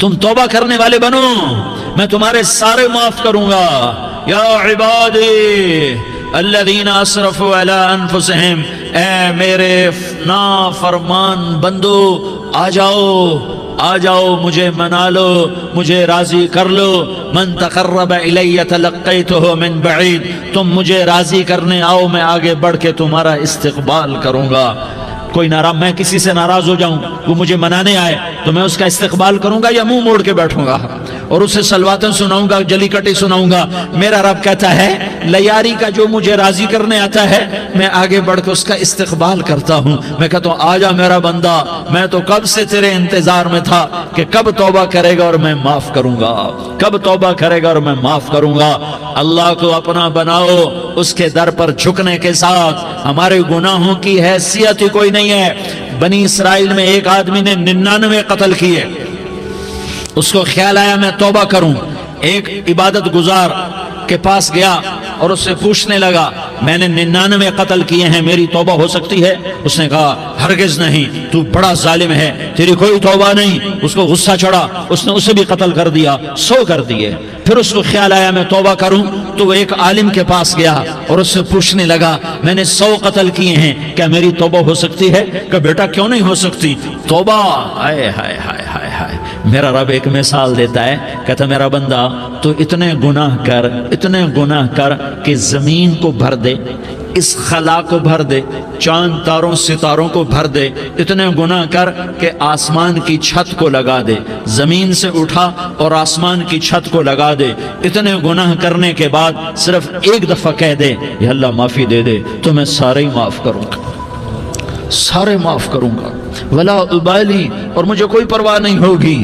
تم توبہ کرنے والے بنو، میں تمہارے سارے معاف کروں گا۔ یا عبادی الذین اسرفوا علی انفسہم، اے میرے نافرمان بندو آ جاؤ مجھے منا لو، مجھے راضی کر لو۔ من تقرب الی تلقیتہ من بعید، تم مجھے راضی کرنے آؤ، میں آگے بڑھ کے تمہارا استقبال کروں گا۔ کوئی ناراض، میں کسی سے ناراض ہو جاؤں، وہ مجھے منانے آئے تو میں اس کا استقبال کروں گا یا منہ موڑ کے بیٹھوں گا اور اسے سلواتیں سناؤں گا، جلی کٹی سناؤں گا؟ میرا رب کہتا ہے لیاری کا جو مجھے راضی کرنے آتا ہے میں آگے بڑھ کے اس کا استقبال کرتا ہوں۔ میں کہتا ہوں آجا میرا بندہ، میں تو کب سے تیرے انتظار میں تھا کہ کب توبہ کرے گا اور میں معاف کروں گا، کب توبہ کرے گا اور میں معاف کروں گا۔ اللہ کو اپنا بناؤ، اس کے در پر جھکنے کے ساتھ ہمارے گناہوں کی حیثیت ہی کوئی نہیں ہے۔ بنی اسرائیل میں ایک آدمی نے 99 قتل کیے، اس کو خیال آیا میں توبہ کروں، ایک عبادت گزار کے پاس گیا اور اس سے پوچھنے لگا میں نے 99 قتل کیے ہیں، میری توبہ ہو سکتی ہے؟ اس نے کہا ہرگز نہیں، تو بڑا ظالم ہے، تیری کوئی توبہ نہیں۔ اس کو غصہ چڑھا، اس نے اسے بھی قتل کر دیا، 100 کر دیے۔ پھر اس کو خیال آیا میں توبہ کروں تو وہ ایک عالم کے پاس گیا اور اس سے پوچھنے لگا میں نے 100 قتل کیے ہیں، کیا میری توبہ ہو سکتی ہے؟ کہ بیٹا کیوں نہیں ہو سکتی توبہ؟ ہائے ہائے ہائے ہائے ہائے، میرا رب ایک مثال دیتا ہے، کہتا میرا بندہ تو اتنے گناہ کر کہ زمین کو بھر دے، اس خلا کو بھر دے، چاند تاروں ستاروں کو بھر دے، اتنے گناہ کر کہ آسمان کی چھت کو لگا دے، زمین سے اٹھا اور آسمان کی چھت کو لگا دے، اتنے گناہ کرنے کے بعد صرف ایک دفعہ کہہ دے یا اللہ معافی دے دے تو میں سارے ہی معاف کروں گا، سارے معاف کروں گا، ولا ابالی، اور مجھے کوئی پرواہ نہیں ہوگی۔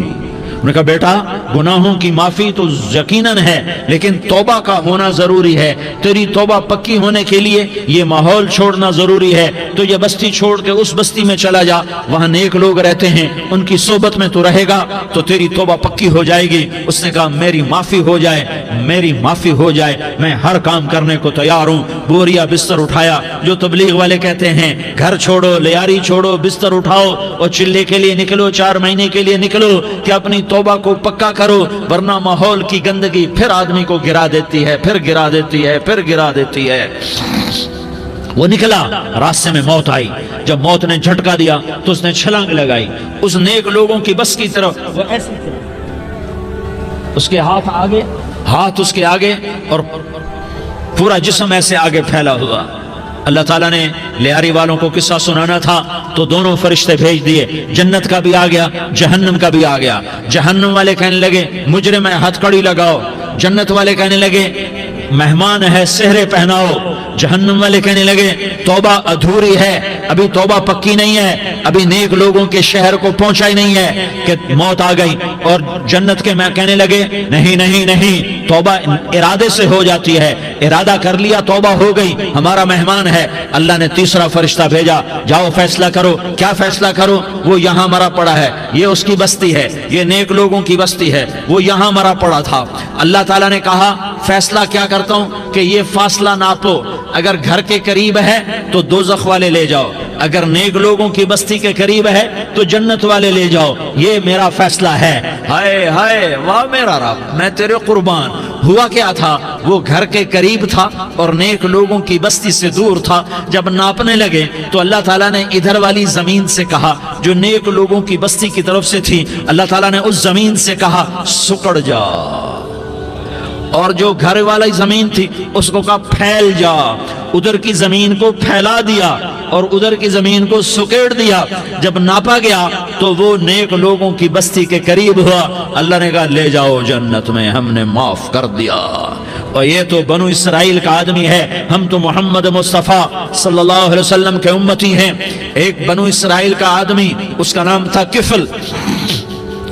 انہوں نے کہا بیٹا گناہوں کی معافی تو یقیناً ہے لیکن توبہ کا ہونا ضروری ہے، تیری توبہ پکی ہونے کے لیے یہ ماحول چھوڑنا ضروری ہے، تو یہ بستی چھوڑ کے اس بستی میں چلا جا، وہاں نیک لوگ رہتے ہیں، ان کی صحبت میں تو رہے گا تو تیری توبہ پکی ہو جائے گی۔ اس نے کہا میری معافی ہو جائے، میری معافی ہو جائے، میں ہر کام کرنے کو تیار ہوں۔ بوریا بستر اٹھایا، جو تبلیغ والے کہتے ہیں گھر چھوڑو، لیاری چھوڑو، بستر اٹھاؤ اور چلے کے لیے نکلو، 4 مہینے کے لیے نکلو کہ اپنی توبہ کو پکا کرو، ورنہ ماحول کی گندگی پھر آدمی کو گرا دیتی ہے، پھر گرا دیتی ہے، پھر گرا دیتی ہے۔ وہ نکلا، راستے میں موت آئی، جب موت نے جھٹکا دیا تو اس نے چھلانگ لگائی اس نیک لوگوں کی بس کی طرف، وہ ایسی طرف اس کے ہاتھ اس کے آگے اور پورا جسم ایسے آگے پھیلا ہوا۔ اللہ تعالیٰ نے لیاری والوں کو قصہ سنانا تھا تو دونوں فرشتے بھیج دیے، جنت کا بھی آ گیا، جہنم کا بھی آ گیا۔ جہنم والے کہنے لگے مجرم ہے ہتھ کڑی لگاؤ، جنت والے کہنے لگے مہمان ہے سہرے پہناؤ۔ جہنم والے کہنے لگے توبہ ادھوری ہے، ابھی توبہ پکی نہیں ہے، ابھی نیک لوگوں کے شہر کو پہنچا ہی نہیں ہے کہ موت آ گئی۔ اور جنت کے میں کہنے لگے نہیں نہیں نہیں، توبہ ارادے سے ہو جاتی ہے، ارادہ کر لیا توبہ ہو گئی، ہمارا مہمان ہے۔ اللہ نے تیسرا فرشتہ بھیجا، جاؤ فیصلہ کرو۔ کیا فیصلہ کرو؟ وہ یہاں مرا پڑا ہے، یہ اس کی بستی ہے، یہ نیک لوگوں کی بستی ہے، وہ یہاں مرا پڑا تھا۔ اللہ تعالیٰ نے کہا فیصلہ کیا کرتا ہوں کہ یہ فاصلہ ناپو، اگر گھر کے قریب ہے تو دوزخ والے لے جاؤ، اگر نیک لوگوں کی بستی کے قریب ہے تو جنت والے لے جاؤ، یہ میرا فیصلہ ہے۔ ہائے ہائے واہ میرا رب، میں تیرے قربان۔ ہوا کیا تھا؟ وہ گھر کے قریب تھا اور نیک لوگوں کی بستی سے دور تھا۔ جب ناپنے لگے تو اللہ تعالیٰ نے ادھر والی زمین سے کہا جو نیک لوگوں کی بستی کی طرف سے تھی، اللہ تعالیٰ نے اس زمین سے کہا سکڑ جا، اور جو گھر والی زمین تھی اس کو کہا پھیل جا۔ ادھر کی زمین کو پھیلا دیا اور ادھر کی زمین کو سکیڑ دیا۔ جب ناپا گیا تو وہ نیک لوگوں کی بستی کے قریب ہوا۔ اللہ نے کہا لے جاؤ جنت میں، ہم نے معاف کر دیا۔ اور یہ تو بنو اسرائیل کا آدمی ہے، ہم تو محمد مصطفیٰ صلی اللہ علیہ وسلم کے امتی ہیں۔ ایک بنو اسرائیل کا آدمی، اس کا نام تھا کفل،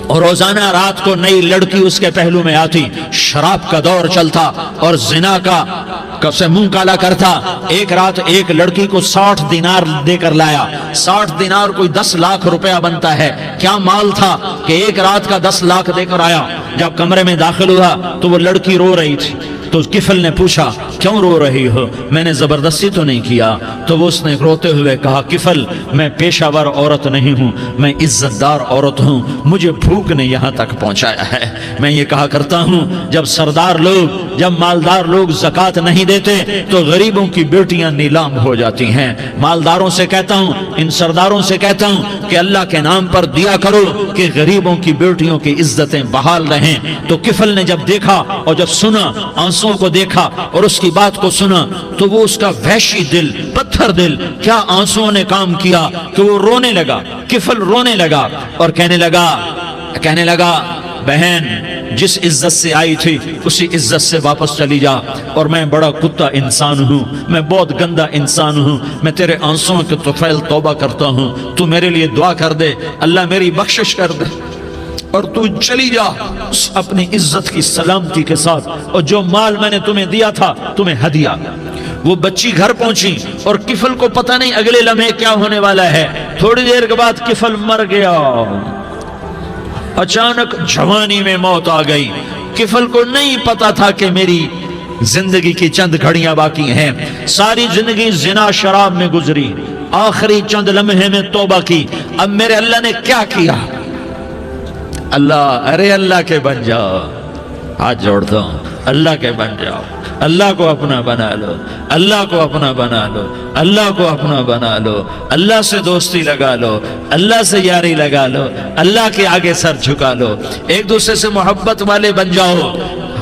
اور روزانہ رات کو نئی لڑکی اس کے پہلو میں آتی، شراب کا دور چلتا اور زنا کا سے منہ کالا کرتا۔ ایک رات ایک لڑکی کو 60 دینار دے کر لایا۔ 60 دینار کوئی 10 لاکھ روپیہ بنتا ہے۔ کیا مال تھا کہ ایک رات کا 10 لاکھ دے کر آیا۔ جب کمرے میں داخل ہوا تو وہ لڑکی رو رہی تھی، تو کفل نے پوچھا کیوں رو رہی ہو؟ میں نے زبردستی تو نہیں کیا۔ تو وہ اس نے روتے ہوئے کہا کفل میں پیشہ ور عورت نہیں ہوں، میں عزت دار عورت ہوں، مجھے بھوک نے یہاں تک پہنچایا ہے۔ میں یہ کہا کرتا ہوں جب سردار لوگ، جب مالدار لوگ زکوٰۃ نہیں دیتے تو غریبوں کی بیٹیاں نیلام ہو جاتی ہیں۔ مالداروں سے کہتا ہوں، ان سرداروں سے کہتا ہوں کہ اللہ کے نام پر دیا کرو کہ غریبوں کی بیٹیوں کی عزتیں بحال رہیں۔ تو کفل نے جب دیکھا اور جب سنا، آنسوں کو دیکھا اور اس کی بات کو سنا، تو وہ اس کا وحشی دل، پتھر دل، کیا آنسوں نے کام کیا کہ وہ رونے لگا۔ کفل رونے لگا اور کہنے لگا بہن جس عزت سے آئی تھی اسی عزت سے واپس چلی جا، اور میں بڑا کتا انسان ہوں، میں بہت گندا انسان ہوں، میں تیرے آنسوں کے طفیل توبہ کرتا ہوں، تو میرے لیے دعا کر دے، اللہ میری بخشش کر دے، اور تو چلی جا اپنی عزت کی سلامتی کے ساتھ، اور جو مال میں نے تمہیں دیا تھا تمہیں ہدیہ۔ وہ بچی گھر پہنچی اور کفل کو پتہ نہیں اگلے لمحے کیا ہونے والا ہے۔ تھوڑی دیر کے بعد کفل مر گیا، اچانک جوانی میں موت آ گئی۔ کفل کو نہیں پتا تھا کہ میری زندگی کی چند گھڑیاں باقی ہیں، ساری زندگی زنا شراب میں گزری، آخری چند لمحے میں توبہ کی، اب میرے اللہ نے کیا کیا؟ اللہ کے بن جاؤ، ہاتھ جوڑتا ہوں، اللہ کے بن جاؤ، اللہ کو اپنا بنا لو، اللہ کو اپنا بنا لو، اللہ کو اپنا بنا لو، اللہ سے دوستی لگا لو، اللہ سے یاری لگا لو، اللہ کے آگے سر جھکا لو، ایک دوسرے سے محبت والے بن جاؤ۔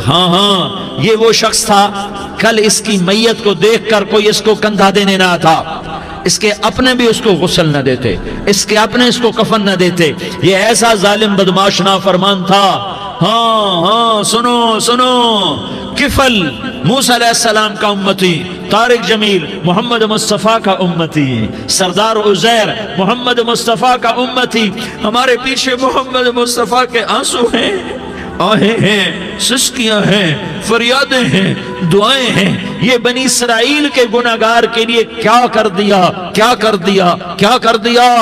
ہاں یہ وہ شخص تھا، کل اس کی میت کو دیکھ کر کوئی اس کو کندھا دینے نہ تھا، اس کے اپنے بھی اس کو غسل نہ دیتے، اس کے اپنے اس کو کفن نہ دیتے، یہ ایسا ظالم بدماش نافرمان تھا۔ ہاں سنو، کفل موسیٰ علیہ السلام کا امتی، طارق جمیل محمد مصطفیٰ کا امتی، سردار عزیر محمد مصطفیٰ کا امتی، ہمارے پیچھے محمد مصطفیٰ کے آنسو ہیں، آہیں ہیں، سسکیاں ہیں، فریادیں ہیں، دعائیں ہیں۔ یہ بنی اسرائیل کے گناہگار کے لیے کیا کر دیا۔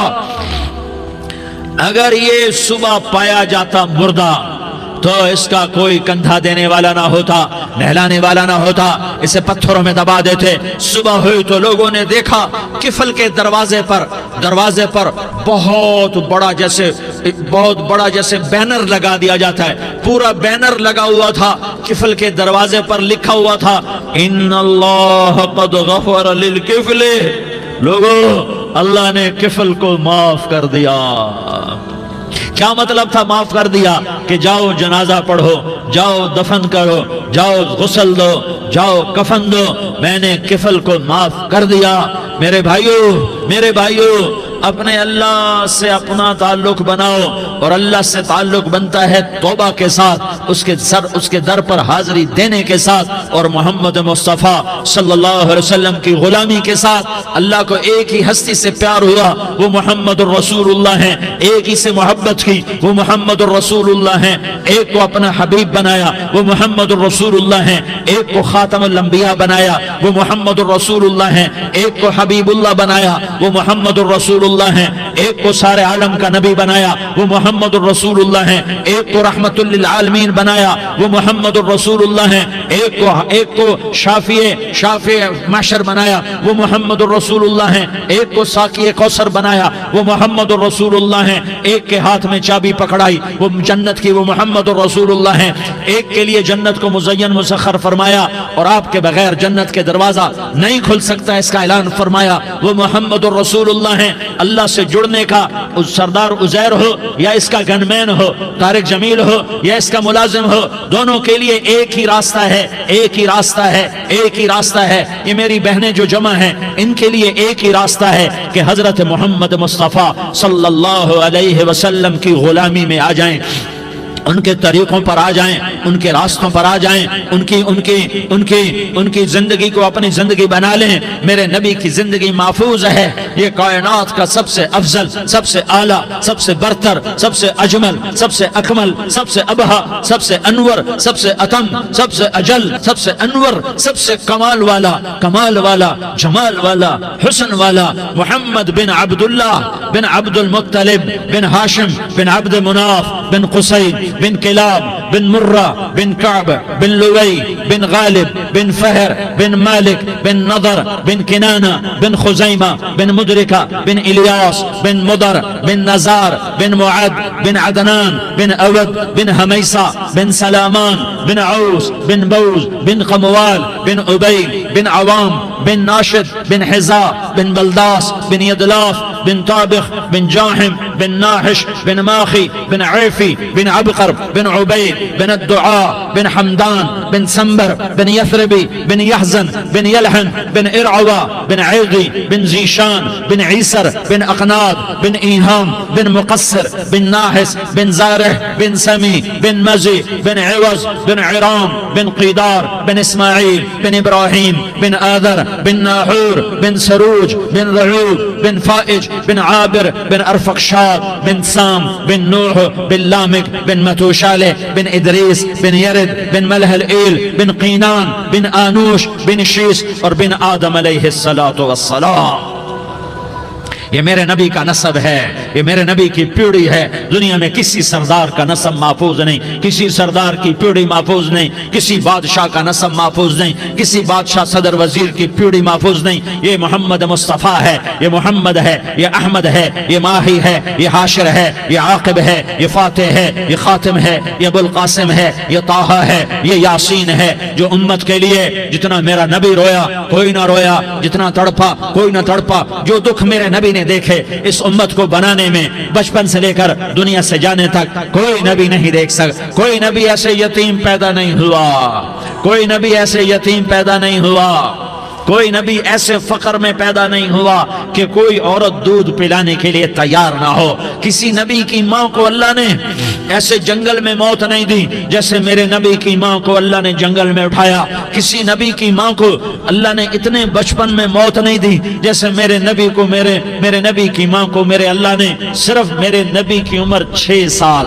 اگر یہ صبح پایا جاتا مردہ تو اس کا کوئی کندھا دینے والا نہ ہوتا، نہلانے والا نہ ہوتا، اسے پتھروں میں دبا دیتے۔ صبح ہوئی تو لوگوں نے دیکھا کفل کے دروازے پر بہت بڑا جیسے بینر لگا دیا جاتا ہے، پورا بینر لگا ہوا تھا، کفل کے دروازے پر لکھا ہوا تھا ان اللہ قد غفر للکفل، لوگو اللہ نے کفل کو معاف کر دیا۔ کیا مطلب تھا معاف کر دیا؟ کہ جاؤ جنازہ پڑھو، جاؤ دفن کرو، جاؤ غسل دو، جاؤ کفن دو، میں نے کفل کو معاف کر دیا۔ میرے بھائیو اپنے اللہ سے اپنا تعلق بناؤ، اور اللہ سے تعلق بنتا ہے توبہ کے ساتھ، اس کے در پر حاضری دینے کے ساتھ، اور محمد مصطفیٰ صلی اللہ علیہ وسلم کی غلامی کے ساتھ۔ اللہ کو ایک ہی ہستی سے پیار ہوا، وہ محمد الرسول اللہ ہیں، ایک ہی سے محبت کی، وہ محمد الرسول اللہ ہیں، ایک کو اپنا حبیب بنایا، وہ محمد الرسول اللہ ہیں، ایک کو خاتم الانبیاء بنایا، وہ محمد الرسول اللہ ہیں، ایک کو حبیب اللہ بنایا، وہ محمد الرسول اللہ ہیں، ایک کو سارے عالم کا نبی بنایا، وہ محمد الرسول اللہ ہیں، ایک کو رحمت للعالمین بنایا، وہ محمد الرسول اللہ ہیں، ایک کو شافع محشر بنایا، وہ محمد الرسول اللہ ہیں، ایک کو ساقی کوثر بنایا، وہ محمد الرسول اللہ ہیں، ایک کے ہاتھ میں چابی پکڑائی وہ جنت کی، وہ محمد الرسول اللہ ہیں، ایک کے لیے جنت کو مزین مسخر فرمایا، اور آپ کے بغیر جنت کے دروازہ نہیں کھل سکتا اس کا اعلان فرمایا، وہ محمد الرسول اللہ ہیں۔ اللہ سے جڑنے کا سردار عزیر ہو یا اس کا گنمین ہو، طارق جمیل ہو یا اس کا ملازم ہو، دونوں کے لیے ایک ہی راستہ ہے۔ یہ میری بہنیں جو جمع ہیں ان کے لیے ایک ہی راستہ ہے کہ حضرت محمد مصطفیٰ صلی اللہ علیہ وسلم کی غلامی میں آ جائیں، ان کے طریقوں پر آ جائیں، ان کے راستوں پر آ جائیں، ان کی زندگی کو اپنی زندگی بنا لیں۔ میرے نبی کی زندگی محفوظ ہے، یہ کائنات کا سب سے افضل، سب سے اعلیٰ، سب سے برتر، سب سے اجمل، سب سے اکمل، سب سے ابہا، سب سے انور، سب سے اتم، سب سے اجل، سب سے انور، سب سے کمال والا، جمال والا، حسن والا، محمد بن عبداللہ بن عبد المطلب بن ہاشم بن عبد مناف بن قصی بن کلاب بن مرہ بن کعب بن لوی بن غالب بن فہر بن مالک بن نضر بن کنانہ بن خزیمہ بن مدرکہ بن الیاس بن مدر بن نزار بن معد بن عدنان بن اود بن حمیسہ بن سلامان بن عوس بن بوز بن قموال بن عبید بن عوام بن ناشد بن حزا بن بلداس بن یدلاف بن طابخ بن جاحم بن ناحش بن ماخی بن عیفی بن عبقر بن عبید بن الدعاء بن حمدان بن سنبر بن یثربی بن یحزن بن یلحن بن ارعوا بن عیغی بن زیشان بن عیسر بن اقناد بن ایہام بن مقصر بن ناحس بن زارح بن سمی بن مزی بن عوض بن عرام بن قیدار بن اسماعیل بن ابراہیم بن آذر بن ناحور بن سروج بن رعود بن فائج بن عابر بن ارفقشاد بن سام بن نوح بن لامک بن متوشالہ بن ادریس بن یرد بن ملح الایل بن قینان بن آنوش بن شیس اور بن آدم علیہ السلام۔ یہ میرے نبی کا نسب ہے، یہ میرے نبی کی پیڑھی ہے۔ دنیا میں کسی سردار کا نسب محفوظ نہیں، کسی سردار کی پیڑھی محفوظ نہیں، کسی بادشاہ کا نسب محفوظ نہیں، کسی بادشاہ صدر وزیر کی پیڑھی محفوظ نہیں۔ یہ محمد مصطفیٰ ہے، یہ محمد ہے، یہ احمد ہے، یہ ماہی ہے، یہ حاشر ہے، یہ عاقب ہے، یہ فاتح ہے، یہ خاتم ہے، یہ ابو القاسم ہے، یہ طٰہٰ ہے، یہ یاسین ہے۔ جو امت کے لیے جتنا میرا نبی رویا کوئی نہ رویا، جتنا تڑپا کوئی نہ تڑپا، جو دکھ میرے نبی نے دیکھے اس امت کو بنانے میں، بچپن سے لے کر دنیا سے جانے تک کوئی نبی نہیں دیکھ سکتا۔ کوئی نبی ایسے یتیم پیدا نہیں ہوا، کوئی نبی ایسے یتیم پیدا نہیں ہوا، کوئی نبی ایسے فقر میں پیدا نہیں ہوا کہ کوئی عورت دودھ پلانے کے لیے تیار نہ ہو۔ کسی نبی کی ماں کو اللہ نے ایسے جنگل میں موت نہیں دی جیسے میرے نبی کی ماں کو اللہ نے جنگل میں اٹھایا۔ کسی نبی کی ماں کو اللہ نے اتنے بچپن میں موت نہیں دی جیسے میرے نبی کو میرے نبی کی ماں کو میرے اللہ نے صرف میرے نبی کی عمر 6 سال،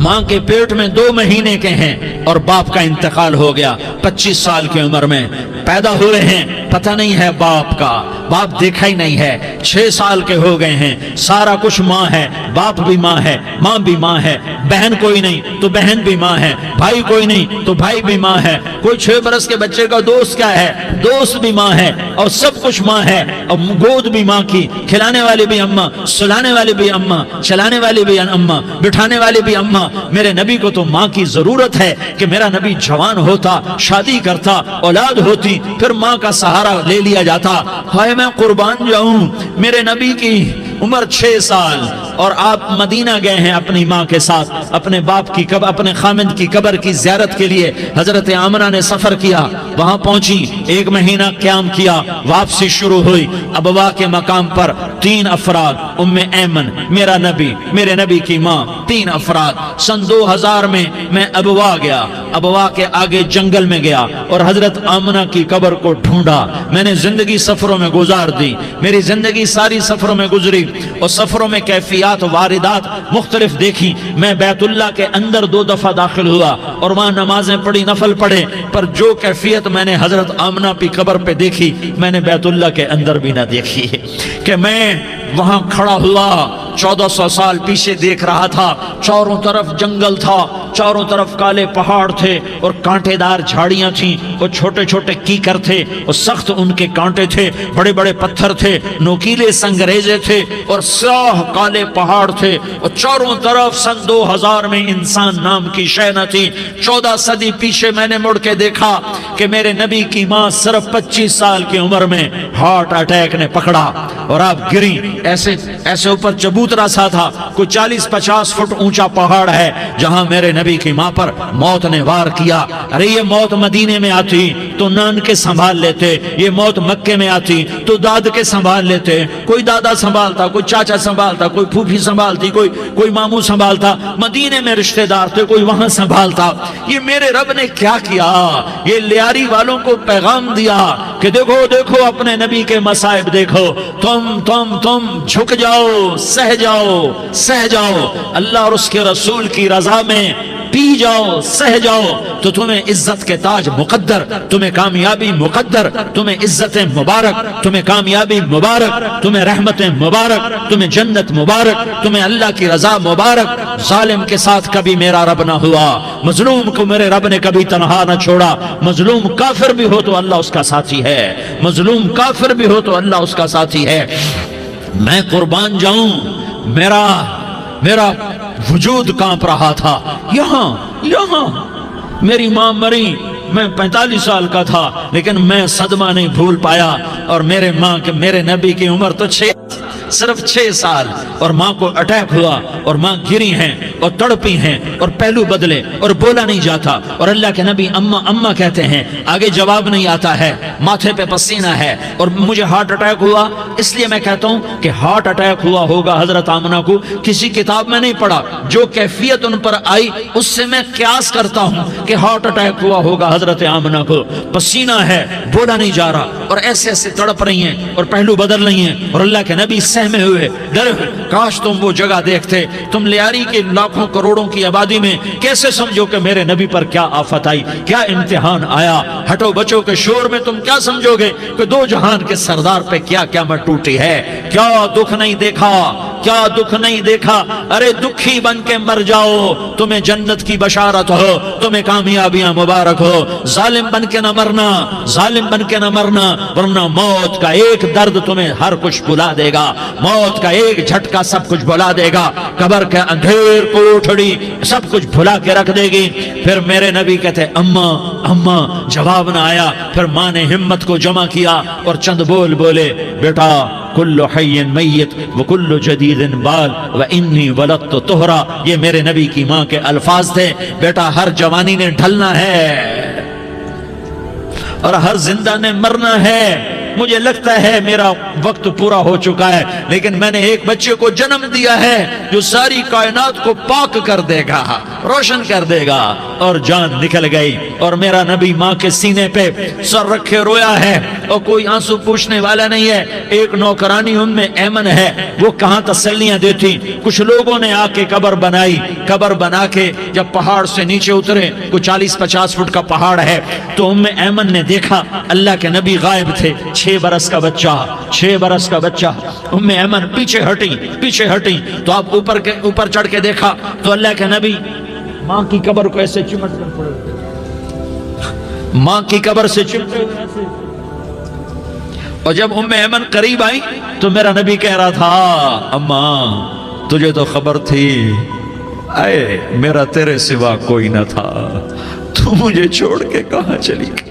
ماں کے پیٹ میں 2 مہینے کے ہیں اور باپ کا انتقال ہو گیا 25 سال کی عمر میں پیدا ہوئے ہیں، پتہ نہیں ہے باپ کا، باپ دیکھا ہی نہیں ہے، 6 سال کے ہو گئے ہیں، سارا کچھ ماں ہے، باپ بھی ماں ہے، ماں بھی ماں ہے، بہن کوئی نہیں تو بہن بھی ماں ہے، بھائی کوئی نہیں تو بھائی بھی ماں ہے، کوئی 6 برس کے بچے کا دوست کیا ہے، دوست بھی ماں ہے، اور سب کچھ ماں ہے، اور گود بھی ماں کی، کھلانے والی بھی اماں، سلانے والی بھی اماں، چلانے والی بھی اماں، بٹھانے والی بھی اماں۔ میرے نبی کو تو ماں کی ضرورت ہے کہ میرا نبی جوان ہوتا، شادی کرتا، اولاد ہوتی، پھر ماں کا سہارا لے لیا جاتا۔ ہائے میں قربان جاؤں، میرے نبی کی عمر 6 سال اور آپ مدینہ گئے ہیں اپنی ماں کے ساتھ، اپنے باپ کی اپنے خامند کی قبر کی زیارت کے لیے حضرت آمنہ نے سفر کیا، وہاں پہنچی، 1 مہینہ قیام کیا، واپسی شروع ہوئی۔ ابوا کے مقام پر 3 افراد، ام ایمن، میرا نبی، میرے نبی کی ماں، 3 افراد۔ سن 2000 میں ابوا گیا، ابوا کے آگے جنگل میں گیا اور حضرت آمنہ کی قبر کو ڈھونڈا۔ میں نے زندگی سفروں میں گزار دی، میری زندگی ساری سفروں میں گزری، اور سفروں میں کیفیات واردات مختلف دیکھی۔ میں بیت اللہ کے اندر 2 دفعہ داخل ہوا اور وہاں نمازیں پڑھی، نفل پڑھے، پر جو کیفیت میں نے حضرت آمنہ کی قبر پہ دیکھی میں نے بیت اللہ کے اندر بھی نہ دیکھی، کہ میں وہاں کھڑا ہوا 1400 سال پیچھے دیکھ رہا تھا، چاروں طرف جنگل تھا، چاروں طرف کالے پہاڑ تھے اور کانٹے دار جھاڑیاں تھیں، اور چھوٹے چھوٹے کیکر تھے اور سخت ان کے کانٹے تھے، بڑے بڑے پتھر تھے، نوکیلے سنگریزے تھے اور سیاہ کالے پہاڑ تھے، اور چاروں طرف سن 2000 میں انسان نام کی شے نہ تھی۔ 14 صدی پیچھے میں نے مڑ کے دیکھا کہ میرے نبی کی ماں صرف 25 سال کی عمر میں ہارٹ اٹیک نے پکڑا اور آپ گری، ایسے اوپر چبوترا سا تھا، کوئی 40-50 فٹ اونچا پہاڑ ہے جہاں میرے نبی کی ماں پر موت نے وار کیا۔ ارے یہ موت مدینے میں آتی تو نان کے سنبھال لیتے، یہ موت مکے میں آتی تو داد کے سنبھال لیتے، کوئی دادا سنبھالتا، کوئی چاچا سنبھالتا، کوئی پھوپھی سنبھالتی، کوئی ماموں سنبھالتا، مدینے میں رشتہ دار تھے کوئی وہاں سنبھالتا۔ یہ میرے رب نے کیا کیا؟ یہ لیاری والوں کو پیغام دیا کہ دیکھو دیکھو اپنے نبی کے مصائب دیکھو، تم جھک جاؤ، سہ جاؤ، اللہ اور اس کے رسول کی رضا میں پی جاؤ سہ جاؤ تو تمہیں عزت کے تاج مقدر، تمہیں کامیابی مقدر، تمہیں عزتیں مبارک، تمہیں کامیابی مبارک، تمہیں رحمتیں مبارک، تمہیں جنت مبارک، تمہیں اللہ کی رضا مبارک۔ ظالم کے ساتھ کبھی میرا رب نہ ہوا، مظلوم کو میرے رب نے کبھی تنہا نہ چھوڑا۔ مظلوم کافر بھی ہو تو اللہ اس کا ساتھی ہے، مظلوم کافر بھی ہو تو اللہ اس کا ساتھی ہے۔ میں قربان جاؤں، میرا وجود کانپ رہا تھا۔ یہاں میری ماں مری، میں 45 سال کا تھا، لیکن میں صدمہ نہیں بھول پایا۔ اور میرے نبی کی عمر تو صرف 6 سال، اور ماں کو اٹیک ہوا اور ماں گری ہیں اور تڑپی ہیں اور پہلو بدلے اور بولا نہیں جاتا، اور اللہ کے نبی اماں اماں کہتے ہیں، آگے جواب نہیں آتا ہے، ماتھے پہ پسینہ ہے، اور مجھے ہارٹ اٹیک ہوا۔ اس لیے میں کہتا ہوں کہ ہارٹ اٹیک ہوا ہوگا حضرت آمنہ کو، کسی کتاب میں نہیں پڑھا، جو کیفیت ان پر آئی اس سے میں قیاس کرتا ہوں کہ ہارٹ اٹیک ہوا ہوگا حضرت آمنہ کو۔ پسینہ ہے، بولا نہیں جا رہا، اور ایسے ایسے تڑپ رہی ہیں اور پہلو بدل رہی ہیں، اور اللہ کے نبی سہمے ہوئے ڈرے ہوئے۔ کاش تم وہ جگہ دیکھتے، تم لیاری کے لاکھوں کروڑوں کی آبادی میں کیسے سمجھو کہ میرے نبی پر کیا آفت آئی، کیا امتحان آیا۔ ہٹو بچوں کے شور میں تم کیا سمجھو گے کہ دو جہان کے سردار پہ کیا قیامت ٹوٹی ہے۔ کیا دکھ نہیں دیکھا، کیا دکھ نہیں دیکھا۔ ارے دکھی بن کے مر جاؤ، تمہیں جنت کی بشارت ہو، تمہیں کامیابیاں مبارک ہو۔ ظالم بن کے نہ مرنا، ظالم بن کے نہ مرنا، ورنہ موت کا ایک درد تمہیں ہر کچھ بلا دے گا، موت کا ایک جھٹکا سب کچھ بھلا دے گا، قبر کے اندھیر کوٹھڑی سب کچھ بھلا کے رکھ دے گی۔ پھر میرے نبی کہتے اماں اماں، جواب نہ آیا۔ پھر ماں نے ہمت کو جمع کیا اور چند بول بولے، بیٹا کل حی میت وکل جدید بال وانی ولدت طہرا۔ یہ میرے نبی کی ماں کے الفاظ تھے، بیٹا ہر جوانی نے ڈھلنا ہے اور ہر زندہ نے مرنا ہے۔ مجھے لگتا ہے میرا وقت پورا ہو چکا ہے، لیکن میں نے ایک بچے کو جنم دیا ہے جو ساری کائنات کو پاک کر دے گا، روشن کر دے گا۔ اور جان نکل گئی، اور میرا نبی ماں کے سینے پہ سر رکھے رویا ہے، اور کوئی آنسو پوچھنے والا نہیں ہے۔ ایک نوکرانی ام میں ایمن ہے، وہ کہاں تسلیاں دیتی۔ کچھ لوگوں نے آ کے قبر بنائی، قبر بنا کے جب پہاڑ سے نیچے اترے، کوئی 40-50 فٹ کا پہاڑ ہے، تو ام ایمن نے دیکھا اللہ کے نبی غائب تھے، 6 برس کا بچہ، 6 برس کا بچہ۔ ام ایمن پیچھے ہٹی تو آپ اوپر چڑھ کے دیکھا تو اللہ کے نبی ماں کی قبر کو ایسے چمٹ کر پڑے، ماں کی قبر سے چمٹے ہوئے ایسے۔ اور جب ام ایمن قریب آئی تو میرا نبی کہہ رہا تھا، اماں تجھے تو خبر تھی، اے میرا تیرے سوا کوئی نہ تھا، تو مجھے چھوڑ کے کہاں چلی گئی۔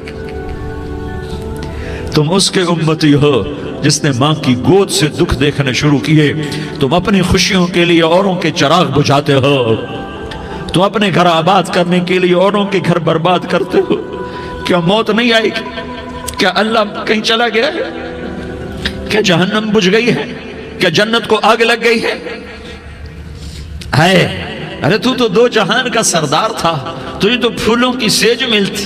تم اس کے امتی ہو جس نے ماں کی گود سے دکھ دیکھنے شروع کیے۔ تم اپنی خوشیوں کے لیے اوروں کے چراغ بجھاتے ہو، تم اپنے گھر آباد کرنے کے لیے اوروں کے گھر برباد کرتے ہو۔ کیا موت نہیں آئے گی؟ کیا اللہ کہیں چلا گیا ہے؟ کیا جہنم بجھ گئی ہے؟ کیا جنت کو آگ لگ گئی ہے؟ ارے تو 2 جہان کا سردار تھا، تجھے تو پھولوں کی سیج ملتی،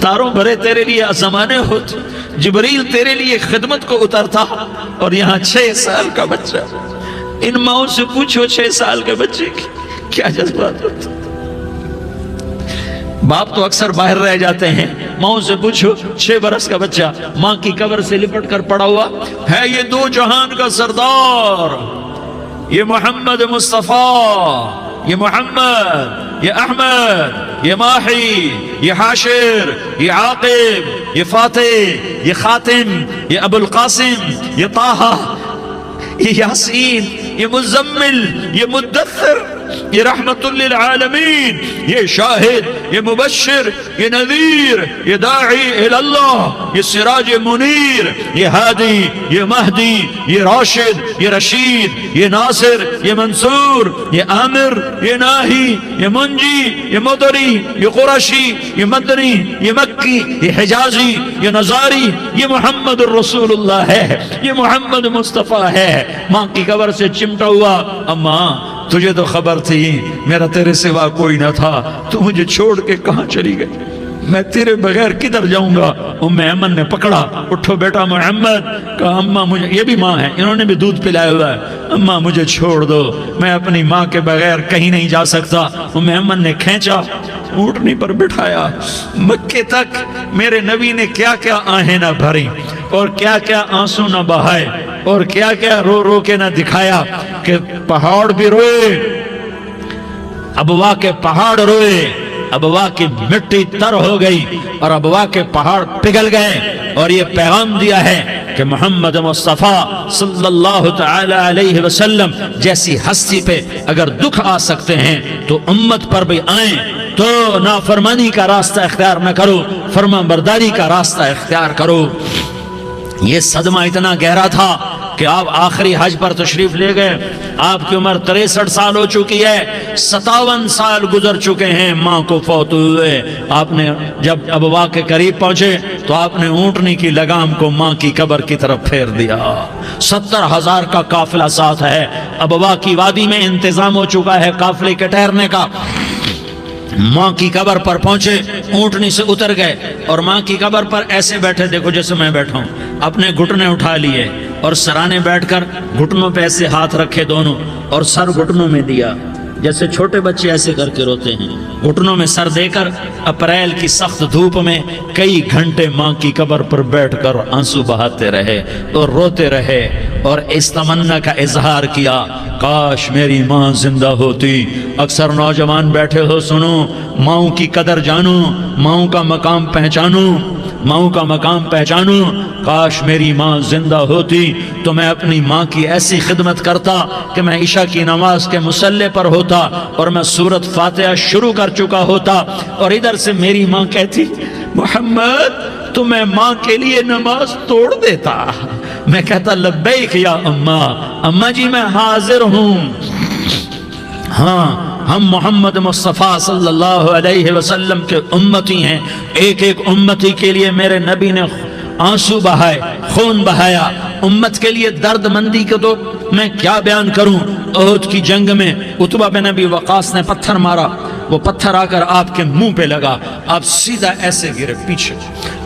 تاروں بھرے تیرے لیے زمانے ہوتے، جبریل تیرے لیے خدمت کو اترتا، اور یہاں 6 سال کا بچہ۔ ان ماؤں سے پوچھو 6 سال کے بچے کی کیا جذبات ہوتے۔ باپ تو اکثر باہر رہ جاتے ہیں، ماؤں سے پوچھو 6 برس کا بچہ ماں کی قبر سے لپٹ کر پڑا ہوا ہے۔ یہ 2 جہان کا سردار، یہ محمد مصطفیٰ، یہ محمد، یہ احمد، یہ ماہی، یہ حاشر، یہ عاقب، یہ فاتح، یہ خاتم، یہ ابو القاسم، یہ طٰہٰ، یہ یاسین، یہ مزمل، یہ مدثر، یہ رحمت للعالمین، یہ شاہد، یہ مبشر، یہ نذیر، یہ داعی اللہ، یہ سراج منیر، یہ ہادی، یہ مہدی، یہ راشد، یہ رشید، یہ ناصر، یہ منصور، یہ عامر، یہ ناہی، یہ منجی، یہ مدری، یہ قرشی، یہ مدنی، یہ مکی، یہ حجازی، یہ نظاری، یہ محمد الرسول اللہ ہے، یہ محمد مصطفیٰ ہے۔ ماں کی قبر سے چمٹا ہوا، اماں تجھے تو خبر تھی میرا تیرے سوا کوئی نہ تھا، تو مجھے چھوڑ کے کہاں چلی گئی۔ میں تیرے بغیر کدھر جاؤں گا؟ ام ایمن نے پکڑا، اٹھو بیٹا محمد، کہا اماں مجھے، یہ بھی ماں ہے، انہوں نے بھی دودھ پلایا ہوا ہے، اماں مجھے چھوڑ دو، میں اپنی ماں کے بغیر کہیں نہیں جا سکتا۔ ام ایمن نے کھینچا، اونٹنی پر بٹھایا، مکے تک میرے نبی نے کیا کیا آہیں نہ بھری اور کیا کیا آنسو نہ بہائے اور کیا کیا رو رو کے نہ دکھایا کہ پہاڑ بھی روئے، ابوا کے پہاڑ روئے، ابوا کی مٹی تر ہو گئی اور ابوا کے پہاڑ پگھل گئے، اور یہ پیغام دیا ہے کہ محمد مصطفیٰ صلی اللہ تعالی علیہ وسلم جیسی ہستی پہ اگر دکھ آ سکتے ہیں تو امت پر بھی آئیں، تو نافرمانی کا راستہ اختیار نہ کرو، فرما برداری کا راستہ اختیار کرو۔ یہ صدمہ اتنا گہرا تھا کہ آپ آخری حج پر تشریف لے گئے، آپ کی عمر 63 سال ہو چکی ہے، 57 سال گزر چکے ہیں ماں کو فوت ہوئے۔ آپ نے جب ابوا کے قریب پہنچے تو آپ نے اونٹنی کی لگام کو ماں کی قبر کی طرف پھیر دیا۔ 70,000 کا قافلہ ساتھ ہے، ابوا کی وادی میں انتظام ہو چکا ہے قافلے کے ٹھہرنے کا۔ ماں کی قبر پر پہنچے، اونٹنی سے اتر گئے اور ماں کی قبر پر ایسے بیٹھے، دیکھو جیسے میں بیٹھا ہوں، اپنے گھٹنے اٹھا لیے اور سرانے بیٹھ کر گھٹنوں پہ ایسے ہاتھ رکھے دونوں اور سر گھٹنوں میں دیا، جیسے چھوٹے بچے ایسے کر کے روتے ہیں، گھٹنوں میں سر دے کر اپریل کی سخت دھوپ میں کئی گھنٹے ماں کی قبر پر بیٹھ کر آنسو بہاتے رہے اور روتے رہے اور اس تمنا کا اظہار کیا، کاش میری ماں زندہ ہوتی۔ اکثر نوجوان بیٹھے ہو، سنو، ماؤں کی قدر جانو، ماؤں کا مقام پہچانو، ماؤں کا مقام پہچانو۔ کاش میری ماں زندہ ہوتی تو میں اپنی ماں کی ایسی خدمت کرتا کہ میں عشاء کی نماز کے مصلی پر ہوتا اور میں سورۃ فاتحہ شروع کر چکا ہوتا، اور ادھر سے میری ماں کہتی محمد تو میں ماں کے لیے نماز توڑ دیتا، میں کہتا لبیک یا اماں، اماں جی میں حاضر ہوں۔ ہاں، ہم محمد مصطفیٰ صلی اللہ علیہ وسلم کے امتی ہیں، ایک ایک امتی کے لیے میرے نبی نے آنسو بہائے، خون بہایا، امت کے لیے درد مندی کو تو میں کیا بیان کروں۔ احد کی جنگ میں عتبہ بن ابی وقاص نے پتھر مارا، وہ پتھر آ کر آپ کے منہ پہ لگا، آپ سیدھا ایسے گرے،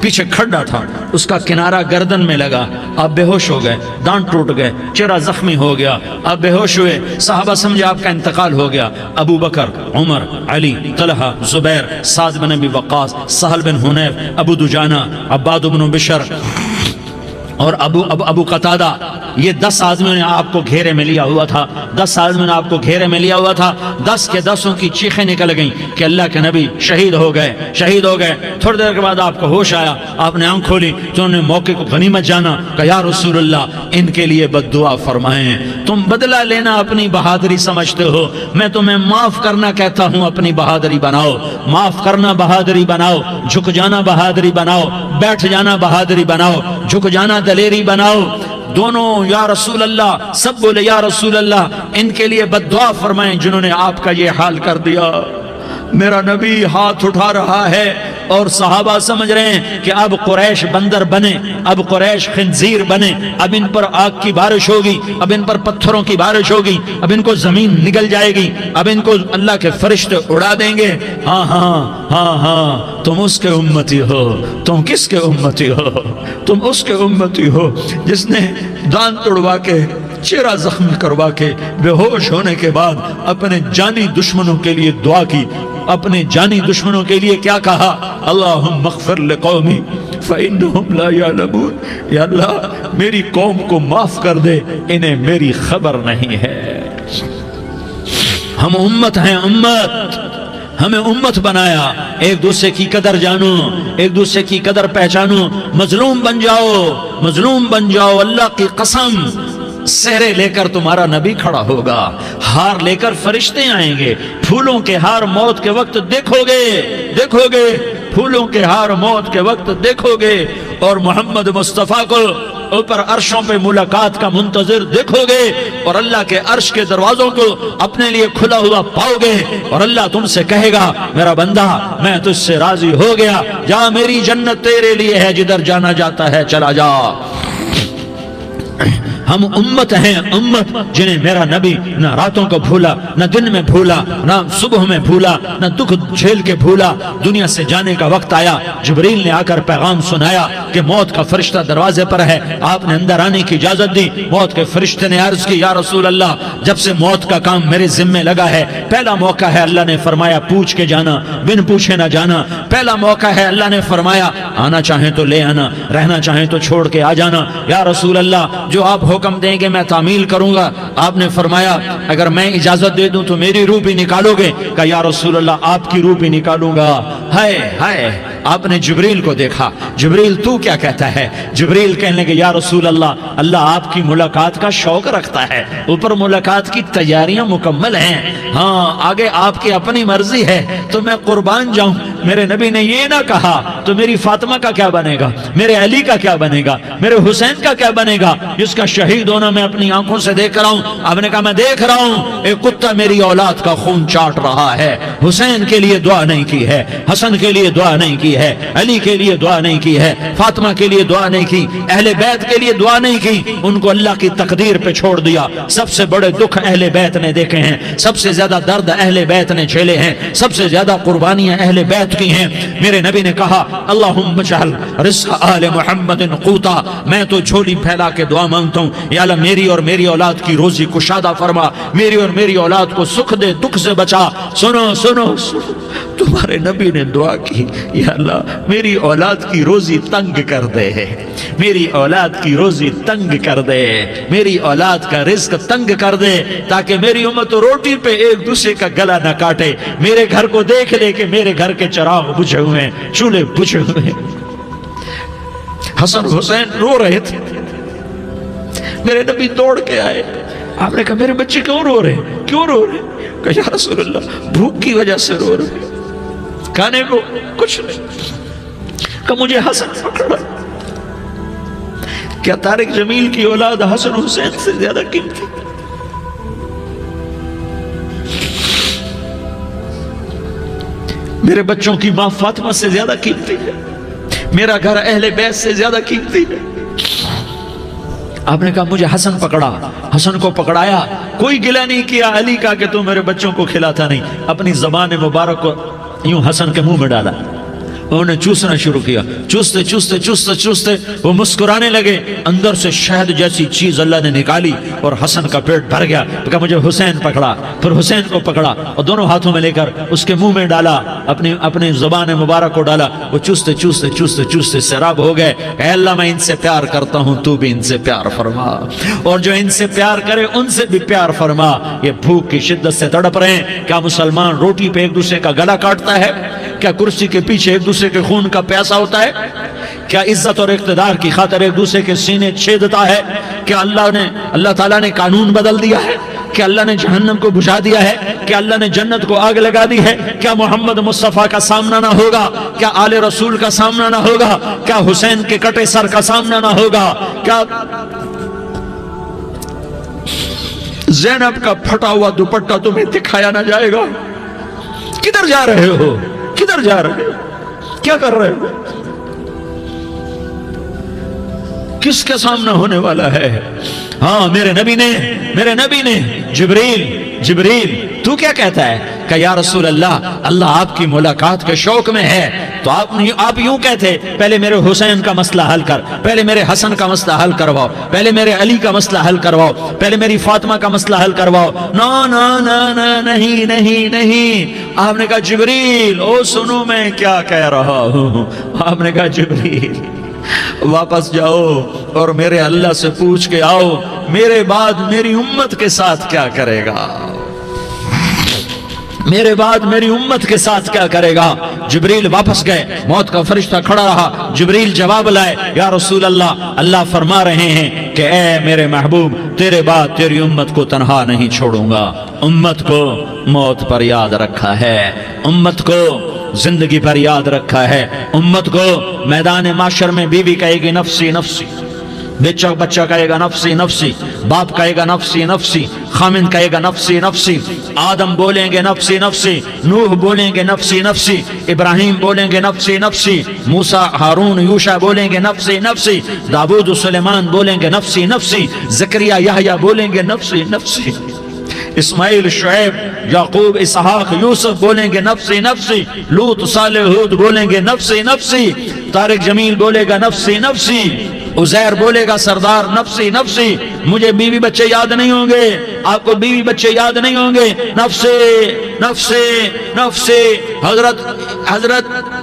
پیچھے کھڈا تھا، اس کا کنارہ گردن میں لگا، آپ بے ہوش ہو گئے، دانت ٹوٹ گئے، چہرہ زخمی ہو گیا، آپ بے ہوش ہوئے، صحابہ سمجھے آپ کا انتقال ہو گیا۔ ابو بکر، عمر، علی، طلحہ، زبیر، سعد بن ابی وقاص، سہل بن حنیف، ابو دجانہ، عباد بن بشر اور ابو قتادہ، یہ 10 آدمیوں نے آپ کو گھیرے میں لیا ہوا تھا، 10 آدمیوں نے آپ کو گھیرے میں لیا ہوا تھا، 10 کے 10 کی چیخیں نکل گئیں کہ اللہ کے نبی شہید ہو گئے۔ تھوڑی دیر کے بعد آپ کو ہوش آیا، آپ نے آنکھ کھولی تو انہوں نے موقع کو غنیمت جانا کہ یا رسول اللہ ان کے لیے بد دعا فرمائیں، تم بدلہ لینا اپنی بہادری سمجھتے ہو، میں تمہیں معاف کرنا کہتا ہوں، اپنی بہادری بناؤ، معاف کرنا بہادری بناؤ، جھک جانا بہادری بناؤ، بیٹھ جانا بہادری بناؤ، جھک جانا دلیری بناؤ۔ دونوں یا رسول اللہ، سب بولے یا رسول اللہ، ان کے لیے بد دعا فرمائیں جنہوں نے آپ کا یہ حال کر دیا۔ میرا نبی ہاتھ اٹھا رہا ہے اور صحابہ سمجھ رہے ہیں کہ اب قریش بندر بنے، اب قریش خنزیر بنے، اب ان پر آگ کی بارش ہوگی، اب ان پر پتھروں کی بارش ہوگی، اب ان کو زمین نگل جائے گی، اب ان کو اللہ کے فرشتے اڑا دیں گے۔ ہاں ہاں ہاں ہاں، تم اس کے امتی ہو، تم کس کے امتی ہو؟ تم اس کے امتی ہو جس نے دانت توڑوا کے، چہرہ زخمی کروا کے، بے ہوش ہونے کے بعد اپنے جانی دشمنوں کے لیے دعا کی، اپنے جانی دشمنوں کے لیے کیا کہا؟ اللہم اغفر لقومی فإنہم لا یعلمون، یا اللہ میری قوم کو معاف کر دے، انہیں میری خبر نہیں ہے۔ ہم امت ہیں، امت، ہمیں امت بنایا، ایک دوسرے کی قدر جانو، ایک دوسرے کی قدر پہچانو، مظلوم بن جاؤ، مظلوم بن جاؤ، اللہ کی قسم سہرے لے کر تمہارا نبی کھڑا ہوگا، ہار لے کر فرشتے آئیں گے، پھولوں کے ہار موت کے وقت دیکھو گے، پھولوں کے ہار موت کے وقت دیکھو گے، اور محمد مصطفیٰ کو اوپر عرشوں پہ ملاقات کا منتظر دیکھو گے، اور اللہ کے عرش کے دروازوں کو اپنے لیے کھلا ہوا پاؤ گے، اور اللہ تم سے کہے گا میرا بندہ میں تجھ سے راضی ہو گیا، جا میری جنت تیرے لیے ہے، جدھر جانا جاتا ہے چلا جا۔ ہم امت ہیں، امت جنہیں میرا نبی نہ راتوں کو بھولا، نہ دن میں بھولا، نہ صبح میں بھولا، نہ دکھ جھیل کے بھولا۔ دنیا سے جانے کا وقت آیا، جبریل نے آ کر پیغام سنایا کہ موت کا فرشتہ دروازے پر ہے، آپ نے اندر آنے کی اجازت دی۔ موت کے فرشتے نے عرض کی، یا رسول اللہ، جب سے موت کا کام میرے ذمے لگا ہے، پہلا موقع ہے، اللہ نے فرمایا پوچھ کے جانا، بن پوچھے نہ جانا۔ پہلا موقع ہے، اللہ نے فرمایا آنا چاہیں تو لے آنا، رہنا چاہیں تو چھوڑ کے آ جانا۔ یا رسول اللہ، جو آپ حکم دیں گے میں تعمیل کروں گا۔ آپ نے فرمایا اگر میں اجازت دے دوں تو میری روح بھی نکالو گے؟ کہا یا رسول اللہ، آپ کی روح بھی نکالوں گا۔ ہائے ہائے، آپ نے جبریل کو دیکھا، جبریل تو کیا کہتا ہے؟ جبریل کہنے لگے یا رسول اللہ، اللہ آپ کی ملاقات کا شوق رکھتا ہے، اوپر ملاقات کی تیاریاں مکمل ہیں، ہاں آگے آپ کی اپنی مرضی ہے تو میں قربان جاؤں۔ میرے نبی نے یہ نہ کہا تو میری فاطمہ کا کیا بنے گا، میرے علی کا کیا بنے گا، میرے حسین کا کیا بنے گا، جس کا شہید ہونا میں اپنی آنکھوں سے دیکھ رہا ہوں۔ آپ نے کہا میں دیکھ رہا ہوں، ایک کتا میری اولاد کا خون چاٹ رہا ہے۔ حسین کے لیے دعا نہیں کی ہے، حسن کے لیے دعا نہیں کی ہے، علی کے لیے دعا نہیں کی ہے، فاطمہ کے لیے دعا نہیں کی، اہل بیت کے لیے دعا نہیں کی، ان کو اللہ کی تقدیر پہ چھوڑ دیا۔ سب سے بڑے دکھ اہل بیت نے دیکھے ہیں، سب سے زیادہ درد اہل بیت نے جھیلے ہیں، سب سے زیادہ قربانیاں اہل بیت کی ہیں۔ میرے نبی نے کہا اللہم اجعل رزق آل محمد قوتا، میں تو جھولی پھیلا کے دعا مانگتا ہوں، یا اللہ میری اور میری اولاد کی روزی کشادہ فرما، میری اور میری اولاد کو سکھ دے، دکھ سے بچا۔ سنو سنو سنو، تمہارے نبی نے دعا کی، یا اللہ میری اولاد کی روزی تنگ کر دے، میری اولاد کی روزی تنگ کر دے، میری اولاد کا رزق تنگ کر دے، تاکہ میری امت روٹی پہ ایک دوسرے کا گلا نہ کاٹے، میرے گھر کو دیکھ لے کہ میرے گھر کے چراغ بجھے ہوئے ہیں، چولہے بجھے ہوئے ہیں۔ حسن حسین رو رہے تھے، میرے نبی دوڑ کے آئے، آپ نے کہا میرے بچے کیوں رو رہے ہیں، کیوں رو رہے ہیں؟ کہا یا رسول اللہ بھوک کی وجہ سے رو رہے ہیں، کھانے کو کچھ نہیں۔ کہ مجھے حسن پکڑا۔ کیا طارق جمیل کی اولاد حسن حسین سے زیادہ قیمتی؟ میرے بچوں کی ماں فاطمہ سے زیادہ قیمتی ہے، میرا گھر اہل بیت سے زیادہ قیمتی ہے۔ آپ نے کہا مجھے حسن پکڑا، حسن کو پکڑایا، کوئی گلہ نہیں کیا علی کا کہ تو میرے بچوں کو کھلاتا نہیں، اپنی زبان مبارک کو یوں حسن کے منہ میں ڈالا، انہوں نے چوسنا شروع کیا، چوستے چوستے چوستے چوستے وہ مسکرانے لگے، اندر سے شہد جیسی چیز اللہ نے نکالی اور حسن کا پیٹ بھر گیا۔ کہا مجھے حسین پکڑا، پھر حسین کو پکڑا اور دونوں ہاتھوں میں لے کر اس کے منہ میں ڈالا، اپنی زبان مبارک کو ڈالا، وہ چوستے چوستے چوستے چوستے سیراب ہو گئے۔ اے اللہ میں ان سے پیار کرتا ہوں، تو بھی ان سے پیار فرما، اور جو ان سے پیار کرے ان سے بھی پیار فرما۔ یہ بھوک کی شدت سے تڑپ رہے ہیں، کیا مسلمان روٹی پہ ایک دوسرے کا گلا کاٹتا ہے؟ کیا کرسی کے پیچھے ایک دوسرے کے خون کا پیاسا ہوتا ہے؟ کیا عزت اور اقتدار کی خاطر ایک دوسرے کے سینے چھیدتا ہے؟ کیا اللہ تعالیٰ نے قانون بدل دیا ہے؟ کیا اللہ نے جہنم کو بجھا دیا ہے؟ کیا اللہ نے جنت کو آگ لگا دی ہے؟ کیا محمد مصطفیٰ کا سامنا نہ ہوگا؟ کیا آل رسول کا سامنا نہ ہوگا؟ کیا حسین کے کٹے سر کا سامنا نہ ہوگا؟ کیا زینب کا پھٹا ہوا دوپٹہ تمہیں دکھایا نہ جائے گا؟ کدھر جا رہے ہو؟ کدھر جا رہے ہو؟ کیا کر رہے ہو؟ کس کا سامنا ہونے والا ہے؟ ہاں میرے نبی نے جبریل تو کیا کہتا ہے؟ کہ یا رسول اللہ آپ کی ملاقات کے شوق میں ہے، تو آپ یوں کہتے پہلے میرے حسین کا مسئلہ حل کر، پہلے میرے حسن کا مسئلہ حل کرواؤ، پہلے میرے علی کا مسئلہ حل کرواؤ، پہلے میری فاطمہ کا مسئلہ حل کرواؤ۔ نہیں۔ آپ نے کہا جبریل او سنو میں کیا کہہ رہا ہوں۔ آپ نے کہا جبریل واپس جاؤ اور میرے اللہ سے پوچھ کے آؤ میرے بعد میری امت کے ساتھ کیا کرے گا، میرے بعد میری امت کے ساتھ کیا کرے گا۔ جبریل واپس گئے، موت کا فرشتہ کھڑا رہا، جبریل جواب لائے یا رسول اللہ فرما رہے ہیں کہ اے میرے محبوب تیرے بعد تیری امت کو تنہا نہیں چھوڑوں گا، امت کو موت پر یاد رکھا ہے، امت کو زندگی پر یاد رکھا ہے، امت کو میدان معاشر میں بیوی کہے گی نفسی نفسی، بچہ کہے گا نفسی نفسی، باپ کہے گا نفسی نفسی، خامن کہے گا نفسی نفسی، آدم بولیں گے نفسی نفسی، نوح بولیں گے نفسی نفسی، ابراہیم بولیں گے نفسی نفسی، موسیٰ ہارون یوشع بولیں گے نفسی نفسی، داؤد و سلیمان بولیں گے نفسی نفسی، زکریا یحییٰ بولیں گے نفسی نفسی، اسماعیل شعیب یعقوب اسحاق یوسف بولیں گے نفسی نفسی، لوط صالح ہود بولیں گے نفسی نفسی، طارق جمیل بولے گا نفسی نفسی، عزیر بولے گا سردار نفسی نفسی، مجھے بیوی بچے یاد نہیں ہوں گے، آپ کو بیوی بچے یاد نہیں ہوں گے، نفسی نفسی نفسی۔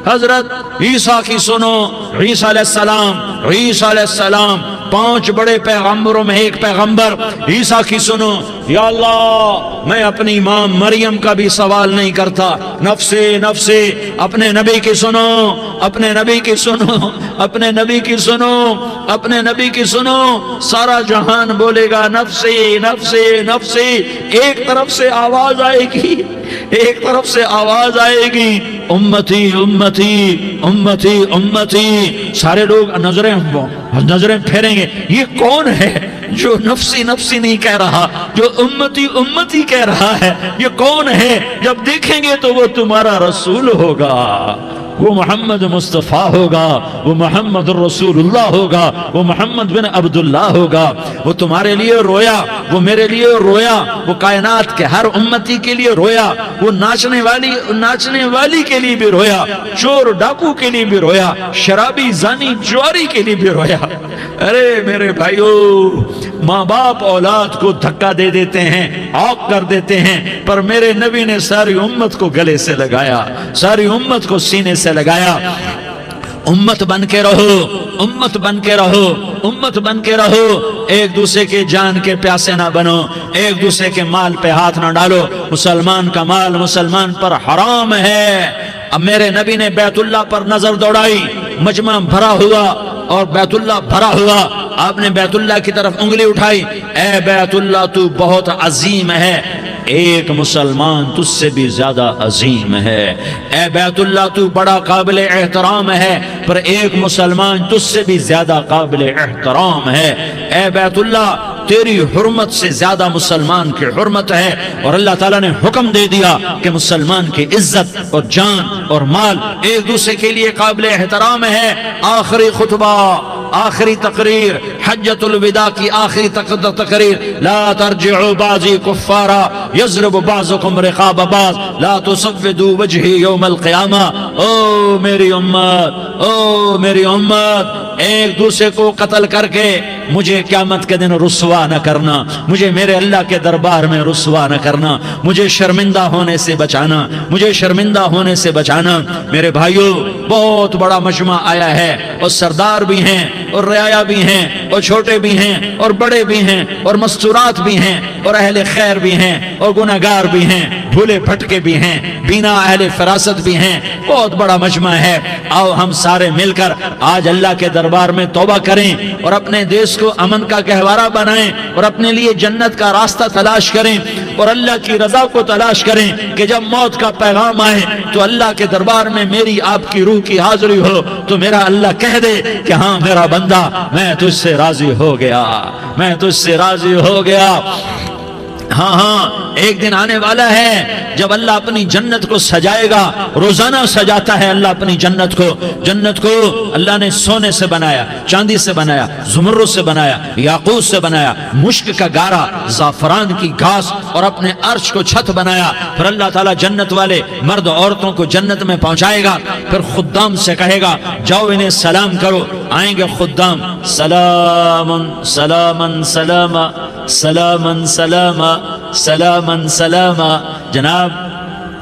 حضرت عیسیٰ کی سنو، عیسیٰ علیہ السلام 5 بڑے پیغمبروں میں ایک پیغمبر عیسیٰ کی سنو، یا اللہ میں اپنی ماں مریم کا بھی سوال نہیں کرتا، نفسی نفسی۔ اپنے نبی کی سنو، اپنے نبی کی سنو، اپنے نبی کی سنو، اپنے نبی کی سنو، سارا جہان بولے گا نفسی نفسی نفسی۔ ایک طرف سے آواز آئے گی، ایک طرف سے آواز آئے گی، امتی امتی امتی امتی۔ سارے لوگ نظریں پھیریں گے، یہ کون ہے جو نفسی نفسی نہیں کہہ رہا، جو امتی امتی کہہ رہا ہے، یہ کون ہے؟ جب دیکھیں گے تو وہ تمہارا رسول ہوگا، وہ محمد مصطفیٰ ہوگا، وہ محمد الرسول اللہ ہوگا، وہ محمد بن عبداللہ ہوگا۔ وہ تمہارے لیے رویا، وہ میرے لیے رویا، وہ کائنات کے ہر امتی کے لیے رویا، وہ ناچنے والی کے لیے بھی رویا، چور ڈاکو کے لیے بھی رویا، شرابی زانی جواری کے لیے بھی رویا۔ ارے میرے بھائیو، ماں باپ اولاد کو دھکا دے دیتے ہیں، عوق کر دیتے ہیں، پر میرے نبی نے ساری امت کو گلے سے لگایا، ساری امت کو سینے سے لگایا۔ امت بن کے رہو، امت بن کے رہو، امت بن کے رہو، ایک دوسرے کے جان کے پیاسے نہ بنو، ایک دوسرے کے مال پہ ہاتھ نہ ڈالو۔ مسلمان کا مال مسلمان پر حرام ہے۔ اب میرے نبی نے بیت اللہ پر نظر دوڑائی، مجمع بھرا ہوا اور بیت اللہ بھرا ہوا، آپ نے بیت اللہ کی طرف انگلی اٹھائی، اے بیت اللہ تو بہت عظیم ہے، ایک مسلمان تجھ سے بھی زیادہ عظیم ہے، اے بیت اللہ تو بڑا قابل احترام ہے، پر ایک مسلمان تجھ سے بھی زیادہ قابل احترام ہے، اے بیت اللہ تیری حرمت سے زیادہ مسلمان کی حرمت ہے۔ اور اللہ تعالیٰ نے حکم دے دیا کہ مسلمان کی عزت اور جان اور مال ایک دوسرے کے لیے قابل احترام ہے۔ آخری خطبہ، آخری تقریر، حجۃ الوداع کی آخری تقریر، لا ترجعوا بعضی کفارا یضرب بعضکم رقاب بعض لا تسودوا وجہی یوم القیامہ۔ او میری امت، او میری امت، ایک دوسرے کو قتل کر کے مجھے قیامت کے دن رسوا نہ کرنا، مجھے میرے اللہ کے دربار میں رسوا نہ کرنا، مجھے شرمندہ ہونے سے بچانا، مجھے شرمندہ ہونے سے بچانا۔ میرے بھائیو، بہت بڑا مجمع آیا ہے، اور سردار بھی ہیں اور رعایا بھی ہیں اور چھوٹے بھی ہیں اور بڑے بھی ہیں اور مستورات بھی ہیں اور اہل خیر بھی ہیں اور گناہگار بھی ہیں، بھولے بھٹکے بھی ہیں، بینا اہل فراست بھی ہیں، بہت بڑا مجمع ہے۔ آؤ ہم سارے مل کر آج اللہ کے دربار میں توبہ کریں اور اپنے دیش کو امن کا گہوارہ بنائیں اور اپنے لیے جنت کا راستہ تلاش کریں اور اللہ کی رضا کو تلاش کریں کہ جب موت کا پیغام آئے تو اللہ کے دربار میں میری آپ کی روح کی حاضری ہو تو میرا اللہ کہہ دے کہ ہاں میرا بندہ، میں تجھ سے راضی ہو گیا، میں تجھ سے راضی ہو گیا۔ ہاں ہاں، ایک دن آنے والا ہے جب اللہ اپنی جنت کو سجائے گا، روزانہ سجاتا ہے اللہ اپنی جنت کو۔ جنت کو اللہ نے سونے سے بنایا، چاندی سے بنایا، زمرد سے بنایا، یاقوت سے بنایا، مشک کا گارا، زعفران کی گھاس اور اپنے عرش کو چھت بنایا۔ پھر اللہ تعالیٰ جنت والے مرد عورتوں کو جنت میں پہنچائے گا، پھر خدام سے کہے گا جاؤ انہیں سلام کرو۔ آئیں گے خدام، سلامن سلامن سلاما سلامن سلاما سلامن سلاما۔ جناب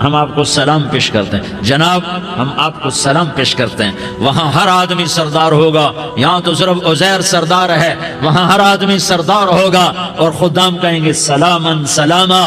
ہم آپ کو سلام پیش کرتے ہیں، جناب ہم آپ کو سلام پیش کرتے ہیں۔ وہاں ہر آدمی سردار ہوگا، یہاں تو صرف عزیر سردار ہے، وہاں ہر آدمی سردار ہوگا اور خدام کہیں گے سلامن سلاما۔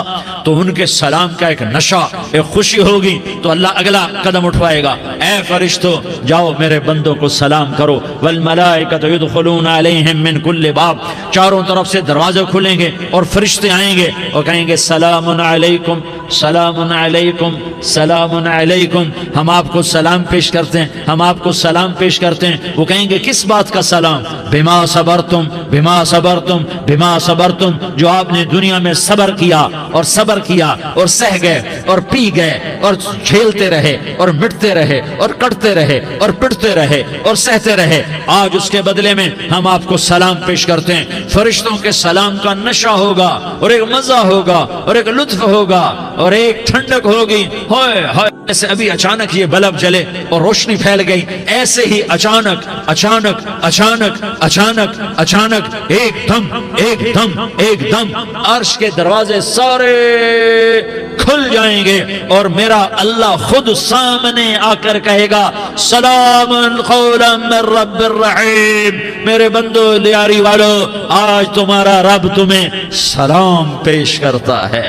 تو ان کے سلام کا ایک نشہ، ایک خوشی ہوگی، تو اللہ اگلا قدم اٹھوائے گا، اے فرشتوں جاؤ میرے بندوں کو سلام کرو۔ والملائکۃ یدخلون علیہم من کل باب، چاروں طرف سے دروازے کھلیں گے اور فرشتے آئیں گے اور کہیں گے سلام علیکم، سلام علیکم، علیکم سلام علیکم، ہم آپ کو سلام پیش کرتے ہیں، ہم آپ کو سلام پیش کرتے ہیں۔ وہ کہیں گے کس بات کا سلام؟ بما صبرتم بما صبرتم بما صبرتم، جو آپ نے دنیا میں صبر کیا اور صبر کیا اور سہ گئے اور پی گئے اور جھیلتے رہے اور مٹتے رہے اور کٹتے رہے اور پٹتے رہے اور سہتے رہے، آج اس کے بدلے میں ہم آپ کو سلام پیش کرتے ہیں۔ فرشتوں کے سلام کا نشہ ہوگا اور ایک مزہ ہوگا اور ایک لطف ہوگا اور ایک ٹھنڈک ہوگی۔ ہوئے ہوئے، ایسے ابھی اچانک یہ بلب جلے اور روشنی پھیل گئی، ایسے ہی اچانک اچانک اچانک اچانک اچانک ایک دم ایک دم ایک دم عرش کے دروازے سارے کھل جائیں گے اور میرا اللہ خود سامنے آ کر کہے گا سلام قولا من رب الرحیم، میرے بندو لیاری والو، آج تمہارا رب تمہیں سلام پیش کرتا ہے،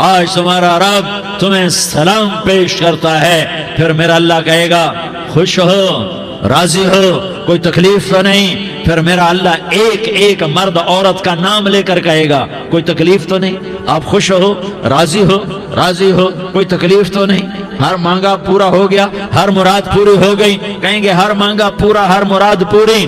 آج تمہارا رب تمہیں سلام پیش کرتا ہے۔ پھر میرا اللہ کہے گا خوش ہو، راضی ہو، کوئی تکلیف تو نہیں؟ پھر میرا اللہ ایک ایک مرد عورت کا نام لے کر کہے گا کوئی تکلیف تو نہیں؟ آپ خوش ہو، راضی ہو، راضی ہو، کوئی تکلیف تو نہیں؟ ہر مانگا پورا ہو گیا، ہر مراد پوری ہو گئی؟ کہیں گے ہر مانگا پورا، ہر مراد پوری۔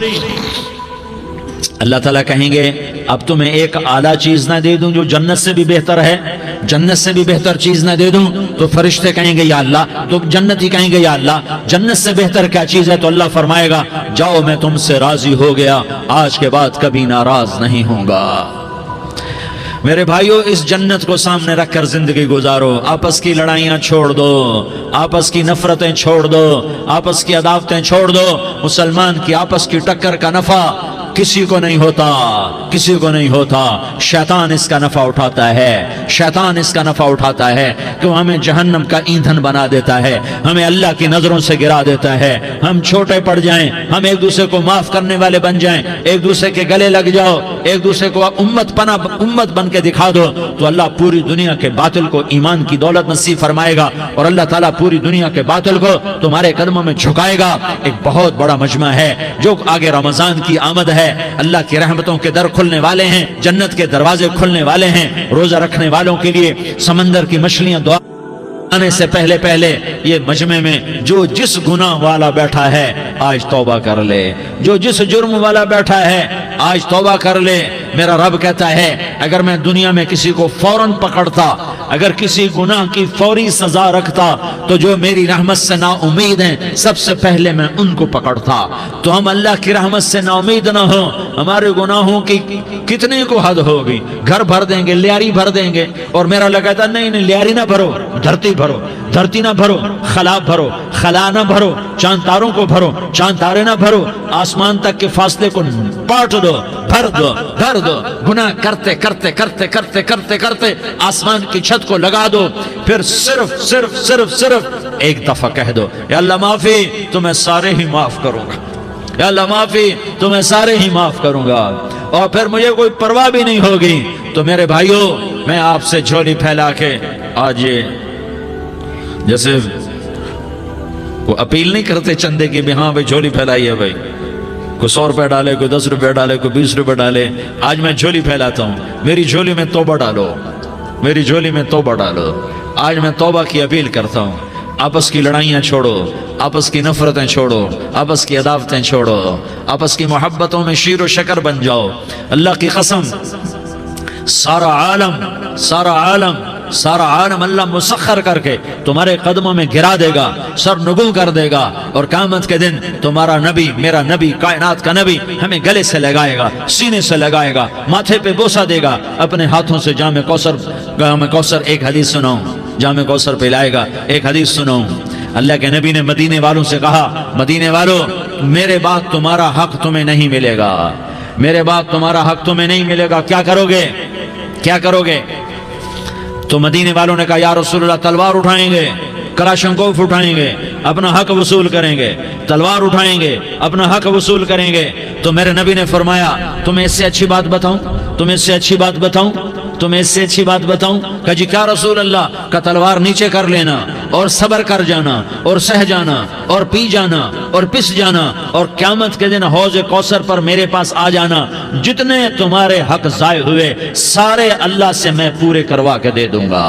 اللہ تعالیٰ کہیں گے اب تمہیں ایک اعلیٰ چیز نہ دے دوں جو جنت سے بھی بہتر ہے؟ جنت سے بھی بہتر چیز نہ دے دوں؟ تو فرشتے کہیں گے یا اللہ، تو جنتی کہیں گے یا اللہ جنت سے بہتر کیا چیز ہے؟ تو اللہ فرمائے گا جاؤ میں تم سے راضی ہو گیا، آج کے بعد کبھی ناراض نہیں ہوں گا۔ میرے بھائیو، اس جنت کو سامنے رکھ کر زندگی گزارو، آپس کی لڑائیاں چھوڑ دو، آپس کی نفرتیں چھوڑ دو، آپس کی عداوتیں چھوڑ دو۔ مسلمان کی آپس کی ٹکر کا نفع کسی کو نہیں ہوتا، کسی کو نہیں ہوتا، شیطان اس کا نفع اٹھاتا ہے، شیطان اس کا نفع اٹھاتا ہے کہ وہ ہمیں جہنم کا ایندھن بنا دیتا ہے، ہمیں اللہ کی نظروں سے گرا دیتا ہے، ہم چھوٹے پڑ جائیں، ہم ایک دوسرے کو معاف کرنے والے بن جائیں، ایک دوسرے کے گلے لگ جاؤ، ایک دوسرے کو امت بن کے دکھا دو، تو اللہ پوری دنیا کے باطل کو ایمان کی دولت نصیب فرمائے گا اور اللہ تعالیٰ پوری دنیا کے باطل کو تمہارے قدموں میں جھکائے گا۔ ایک بہت بڑا مجمع ہے جو آگے رمضان کی آمد ہے، اللہ کی رحمتوں کے در کھلنے والے ہیں، جنت کے دروازے کھلنے والے ہیں، روزہ رکھنے والوں کے لیے سمندر کی مچھلیاں دعا آنے سے پہلے پہلے یہ مجمع میں جو جس گناہ والا بیٹھا ہے آج توبہ کر لے، جو جس جرم والا بیٹھا ہے آج توبہ کر لے۔ میرا رب کہتا ہے اگر میں دنیا میں کسی کو فوراً پکڑتا، اگر کسی گناہ کی فوری سزا رکھتا تو جو میری رحمت سے نا امید ہیں سب سے پہلے میں ان کو پکڑتا۔ تو ہم اللہ کی رحمت سے نا امید نہ ہوں، ہمارے گناہوں کی کتنے کو حد ہوگی، گھر بھر دیں گے، لیاری بھر دیں گے، اور میرا اللہ کہتا ہے نہیں لیاری نہ بھرو، دھرتی بھرو، دھرتی نہ بھرو، خلا بھرو، خلا نہ بھرو، چاند تاروں کو بھرو، چاند تارے نہ بھرو، آسمان تک کے فاصلے کو بانٹ دو، بھر دو، بھر دو، گناہ کرتے کرتے کرتے کرتے کرتے کرتے آسمان کی چھت کو لگا دو، پھر صرف صرف صرف صرف ایک دفعہ کہہ دو یا اللہ معافی، تو میں سارے ہی معاف کروں گا، یا اللہ معافی، تو میں سارے ہی معاف کروں گا، اور پھر مجھے کوئی پرواہ بھی نہیں ہوگی۔ تو میرے بھائیو، میں آپ سے جھولی پھیلا کے آج یہ جیسے وہ اپیل نہیں کرتے چندے کی بھی ہاں بھائی جھولی پھیلائی ہے، بھائی کوئی 100 روپے ڈالے، کوئی 10 روپے ڈالے، کوئی 20 روپے ڈالے، آج میں جھولی پھیلاتا ہوں، میری جھولی میں توبہ ڈالو، میری جھولی میں توبہ ڈالو۔ آج میں توبہ کی اپیل کرتا ہوں، آپس کی لڑائیاں چھوڑو، آپس کی نفرتیں چھوڑو، آپس کی عداوتیں چھوڑو، آپس کی محبتوں میں شیر و شکر بن جاؤ۔ اللہ کی قسم، سارا عالم اللہ مسخر کر کے تمہارے قدموں میں گرا دے گا، سر نگوں کر دے گا، اور قیامت کے دن تمہارا نبی، میرا نبی، کائنات کا نبی ہمیں گلے سے لگائے گا، سینے سے لگائے گا، ماتھے پہ بوسہ دے گا، اپنے ہاتھوں سے جام کوثر ایک حدیث سناؤں، جام کوثر پلائے گا، ایک حدیث سناؤں۔ اللہ کے نبی نے مدینے والوں سے کہا، مدینے والوں میرے بعد تمہارا حق تمہیں نہیں ملے گا، میرے بعد تمہارا حق تمہیں نہیں ملے گا، کیا کرو گے، کیا کرو گے؟ تو مدینے والوں نے کہا یا رسول اللہ تلوار اٹھائیں گے، کراشنکوف اٹھائیں گے، اپنا حق وصول کریں گے، تلوار اٹھائیں گے، اپنا حق وصول کریں گے۔ تو میرے نبی نے فرمایا تمہیں اس سے اچھی بات بتاؤں، تمہیں اس سے اچھی بات بتاؤں، تمہیں اس سے اچھی بات بتاؤں؟ کہا جی کیا رسول اللہ؟ کا تلوار نیچے کر لینا اور صبر کر جانا اور سہ جانا اور پی جانا اور پس جانا، اور قیامت کے دن حوض کوثر پر میرے پاس آ جانا، جتنے تمہارے حق ضائع ہوئے سارے اللہ سے میں پورے کروا کے دے دوں گا۔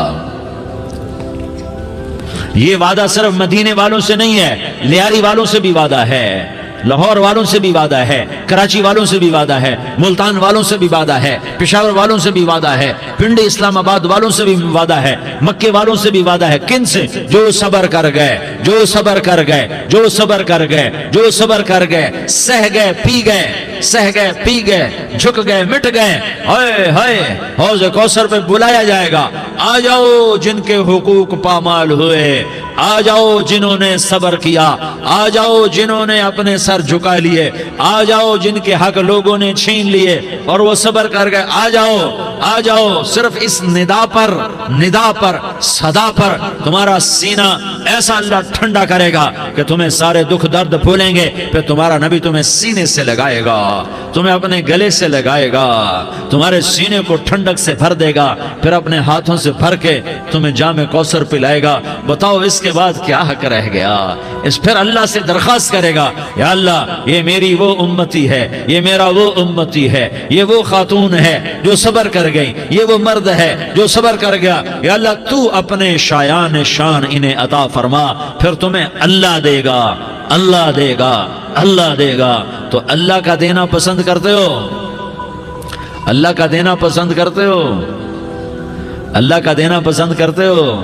یہ وعدہ صرف مدینے والوں سے نہیں ہے، لیاری والوں سے بھی وعدہ ہے، لاہور والوں سے بھی وعدہ ہے، کراچی والوں سے بھی وعدہ ہے، ملتان والوں سے بھی وعدہ ہے، پشاور والوں سے بھی وعدہ ہے، پنڈی اسلام آباد والوں سے بھی وعدہ ہے، مکے والوں سے بھی وعدہ ہے۔ کن سے؟ جو صبر کر گئے، جو صبر کر گئے، جو صبر کر گئے، جو صبر کر گئے، سہ گئے پی گئے، سہ گئے پی گئے، جھک گئے مٹ گئے۔ ہائے ہائے، حوض کوثر پہ بلایا جائے گا، آ جاؤ جن کے حقوق پامال ہوئے، آ جاؤ جنہوں نے صبر کیا، آ جاؤ جنہوں نے اپنے سر جھکا لیے، آ جاؤ جن کے حق لوگوں نے چھین لیے اور وہ صبر کر گئے، آ جاؤ آ جاؤ۔ صرف اس ندا پر صدا پر تمہارا سینہ ایسا اللہ ٹھنڈا کرے گا کہ تمہیں سارے دکھ درد بھولیں گے، پھر تمہارا نبی تمہیں سینے سے لگائے گا، تمہیں اپنے گلے سے لگائے گا، تمہارے سینے کو ٹھنڈک سے بھر دے گا، پھر اپنے ہاتھوں سے بھر کے تمہیں جام کوثر پلائے گا۔ بتاؤ اس کے بعد کیا حق رہ گیا؟ اس پھر اللہ سے درخواست کرے گا، یا اللہ یہ میری وہ امتی ہے، یہ میرا وہ امتی ہے، یہ وہ خاتون ہے جو صبر کر گئی، یہ وہ مرد ہے جو صبر کر گیا، یا اللہ تو اپنے شایان شان انہیں عطا فرما، پھر تمہیں اللہ دے گا، اللہ دے گا، اللہ دے گا۔ تو اللہ کا دینا پسند کرتے ہو؟ اللہ کا دینا پسند کرتے ہو؟ اللہ کا دینا پسند کرتے ہو؟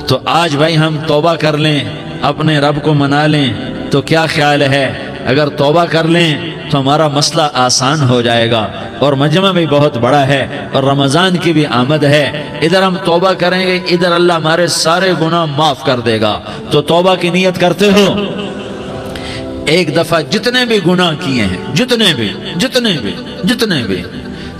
تو آج بھائی ہم توبہ کر لیں، اپنے رب کو منا لیں، تو کیا خیال ہے اگر توبہ کر لیں تو ہمارا مسئلہ آسان ہو جائے گا، اور مجمع بھی بہت بڑا ہے اور رمضان کی بھی آمد ہے، ادھر ہم توبہ کریں گے، ادھر اللہ ہمارے سارے گناہ معاف کر دے گا۔ تو توبہ کی نیت کرتے ہو؟ ایک دفعہ جتنے بھی گناہ کیے ہیں، جتنے بھی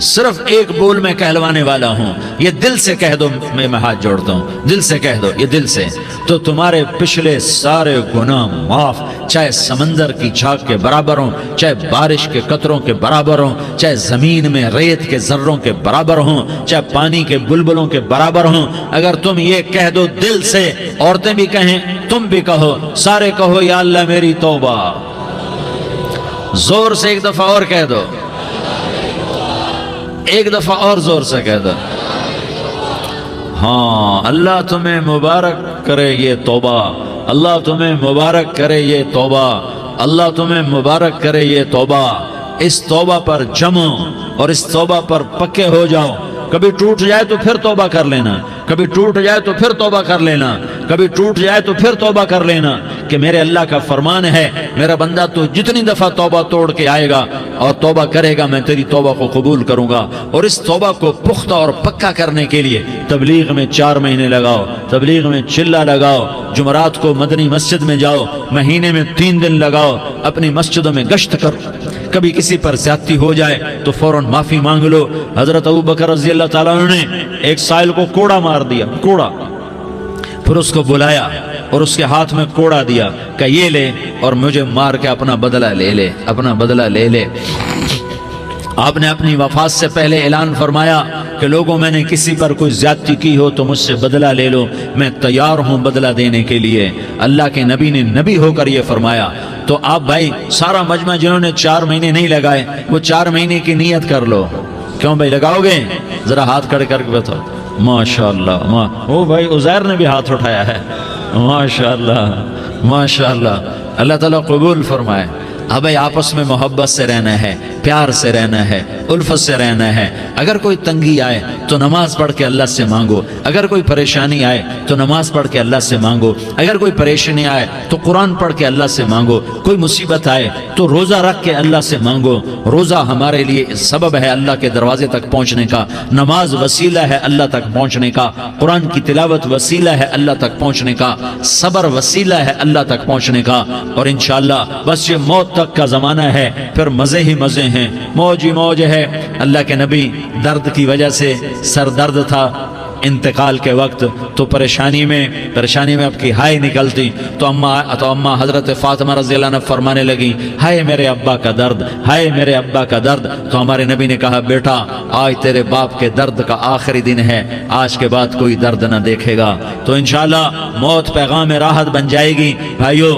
صرف ایک بول میں کہلوانے والا ہوں، یہ دل سے کہہ دو، میں ہاتھ جوڑتا ہوں، دل سے کہہ دو، یہ دل سے، تو تمہارے پچھلے سارے گناہ معاف، چاہے سمندر کی جھاگ کے برابر ہوں، چاہے بارش کے قطروں کے برابر ہوں، چاہے زمین میں ریت کے ذروں کے برابر ہوں، چاہے پانی کے بلبلوں کے برابر ہوں۔ اگر تم یہ کہہ دو دل سے، عورتیں بھی کہیں، تم بھی کہو، سارے کہو، یا اللہ میری توبہ۔ زور سے ایک دفعہ اور کہہ دو، ایک دفعہ اور زور سے کہہ دو۔ ہاں، اللہ تمہیں مبارک کرے یہ توبہ، اللہ تمہیں مبارک کرے یہ توبہ، اللہ تمہیں مبارک کرے یہ توبہ۔ اس توبہ پر جمو اور اس توبہ پر پکے ہو جاؤ۔ کبھی ٹوٹ جائے تو پھر توبہ کر لینا، کبھی ٹوٹ جائے تو پھر توبہ کر لینا، کبھی ٹوٹ جائے تو پھر توبہ کر لینا، کہ میرے اللہ کا فرمان ہے، میرا بندہ تو جتنی دفعہ توبہ توڑ کے آئے گا اور توبہ کرے گا، میں تیری توبہ کو قبول کروں گا۔ اور اس توبہ کو پختہ اور پکا کرنے کے لیے تبلیغ میں 4 مہینے لگاؤ، تبلیغ میں چلہ لگاؤ، جمعرات کو مدنی مسجد میں جاؤ، مہینے میں 3 دن لگاؤ، اپنی مسجدوں میں گشت کرو۔ کبھی کسی پر زیادتی ہو جائے تو فوراً معافی مانگ لو۔ حضرت ابوبکر رضی اللہ تعالیٰ عنہ نے ایک سائل کو کوڑا مار دیا، کوڑا، پھر اس کو بلایا اور اس کے ہاتھ میں کوڑا دیا کہ یہ لے اور مجھے مار کے اپنا بدلہ لے لے، اپنا بدلہ لے لے۔ آپ نے اپنی وفات سے پہلے اعلان فرمایا کہ لوگوں، میں نے کسی پر کوئی زیادتی کی ہو تو مجھ سے بدلہ لے لو، میں تیار ہوں بدلہ دینے کے لیے۔ اللہ کے نبی نے نبی ہو کر یہ فرمایا۔ تو آپ بھائی سارا مجمع جنہوں نے 4 مہینے نہیں لگائے، وہ 4 مہینے کی نیت کر لو۔ کیوں بھائی لگاؤ گے؟ ذرا ہاتھ کھڑے کر کے بتاؤ۔ ماشاءاللہ، وہ بھائی عزیر نے بھی ہاتھ اٹھایا ہے، ماشاءاللہ ماشاءاللہ، اللہ تعالیٰ قبول فرمائے۔ اب بھائی آپس میں محبت سے رہنا ہے، پیار سے رہنا ہے، الفت سے رہنا ہے۔ اگر کوئی تنگی آئے تو نماز پڑھ کے اللہ سے مانگو، اگر کوئی پریشانی آئے تو نماز پڑھ کے اللہ سے مانگو، اگر کوئی پریشانی آئے تو قرآن پڑھ کے اللہ سے مانگو، کوئی مصیبت آئے تو روزہ رکھ کے اللہ سے مانگو۔ روزہ ہمارے لیے سبب ہے اللہ کے دروازے تک پہنچنے کا، نماز وسیلہ ہے اللہ تک پہنچنے کا، قرآن کی تلاوت وسیلہ ہے اللہ تک پہنچنے کا، صبر وسیلہ ہے اللہ تک پہنچنے کا۔ اور انشاءاللہ بس یہ موت تک کا زمانہ ہے، پھر مزے ہی مزے ہیں، موج ہی موج ہے۔ اللہ کے نبی درد کی وجہ سے سر درد تھا انتقال کے وقت، تو پریشانی میں اب کی ہائے نکلتی، تو اماں حضرت فاطمہ رضی اللہ عنہ فرمانے لگی، ہائے میرے ابا کا درد، ہائے میرے ابا کا درد۔ تو ہمارے نبی نے کہا، بیٹا آج تیرے باپ کے درد کا آخری دن ہے، آج کے بعد کوئی درد نہ دیکھے گا۔ تو انشاءاللہ موت پیغام راحت بن جائے گی۔ بھائیو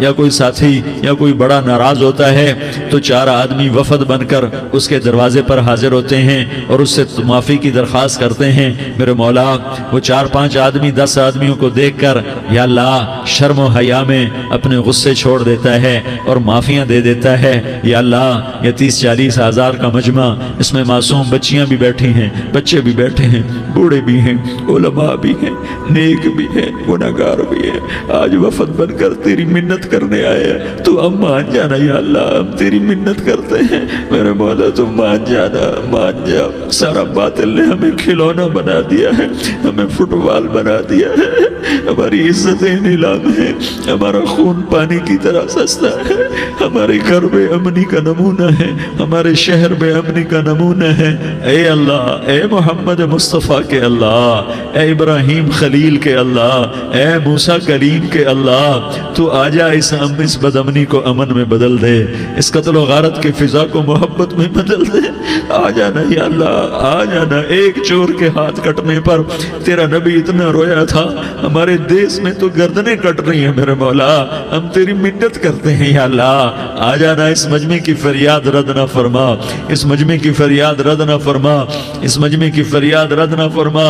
یا کوئی ساتھی یا کوئی بڑا ناراض ہوتا ہے تو 4 آدمی وفد بن کر اس کے دروازے پر حاضر ہوتے ہیں اور اس سے معافی کی درخواست کرتے ہیں۔ میرے مولا وہ 4-5 آدمی 10 آدمیوں کو دیکھ کر یا اللہ شرم و حیا میں اپنے غصے چھوڑ دیتا ہے اور معافیاں دے دیتا ہے۔ یا اللہ یہ 30-40 ہزار کا مجمع، اس میں معصوم بچیاں بھی بیٹھی ہیں، بچے بھی بیٹھے ہیں، بوڑھے بھی ہیں، علماء بھی ہیں، نیک بھی ہیں، گناہگار بھی ہیں، آج وفد بن کر تیری منت کرنے آئے ہیں، تو ہم مان جانا یا اللہ، ہم تیری منت کرتے ہیں میرے مولا، تو مان جانا، مان جا۔ سارا باطل نے ہمیں کھلونا بنا دیا ہے، ہمیں فٹ بال بنا دیا ہے، ہماری عزتیں نیلام ہے، ہمارا خون پانی کی طرح سستا ہے، ہمارے گھر بے امنی کا نمونہ ہے، ہمارے شہر بے امنی کا نمونہ ہے۔ اے اللہ، اے محمد مصطفیٰ کے اللہ، اے ابراہیم خلیل کے اللہ، اے موسیٰ کلیم کے اللہ، تو آجا اس بد امنی کو امن میں بدل دے، اس قتل و غارت کی فضا کو محبت میں بدل دے۔ آ جانا یا اللہ، آ جانا۔ ایک چور کے ہاتھ کٹنے پر تیرا نبی اتنا رویا تھا، ہمارے دیس میں تو گردنیں کٹ رہی ہیں میرے مولا، ہم تیری منت کرتے ہیں یا اللہ، آ جانا۔ اس مجمع کی فریاد رد نہ فرما، اس مجمع کی فریاد رد نہ فرما، اس مجمع کی فریاد رد نہ فرما۔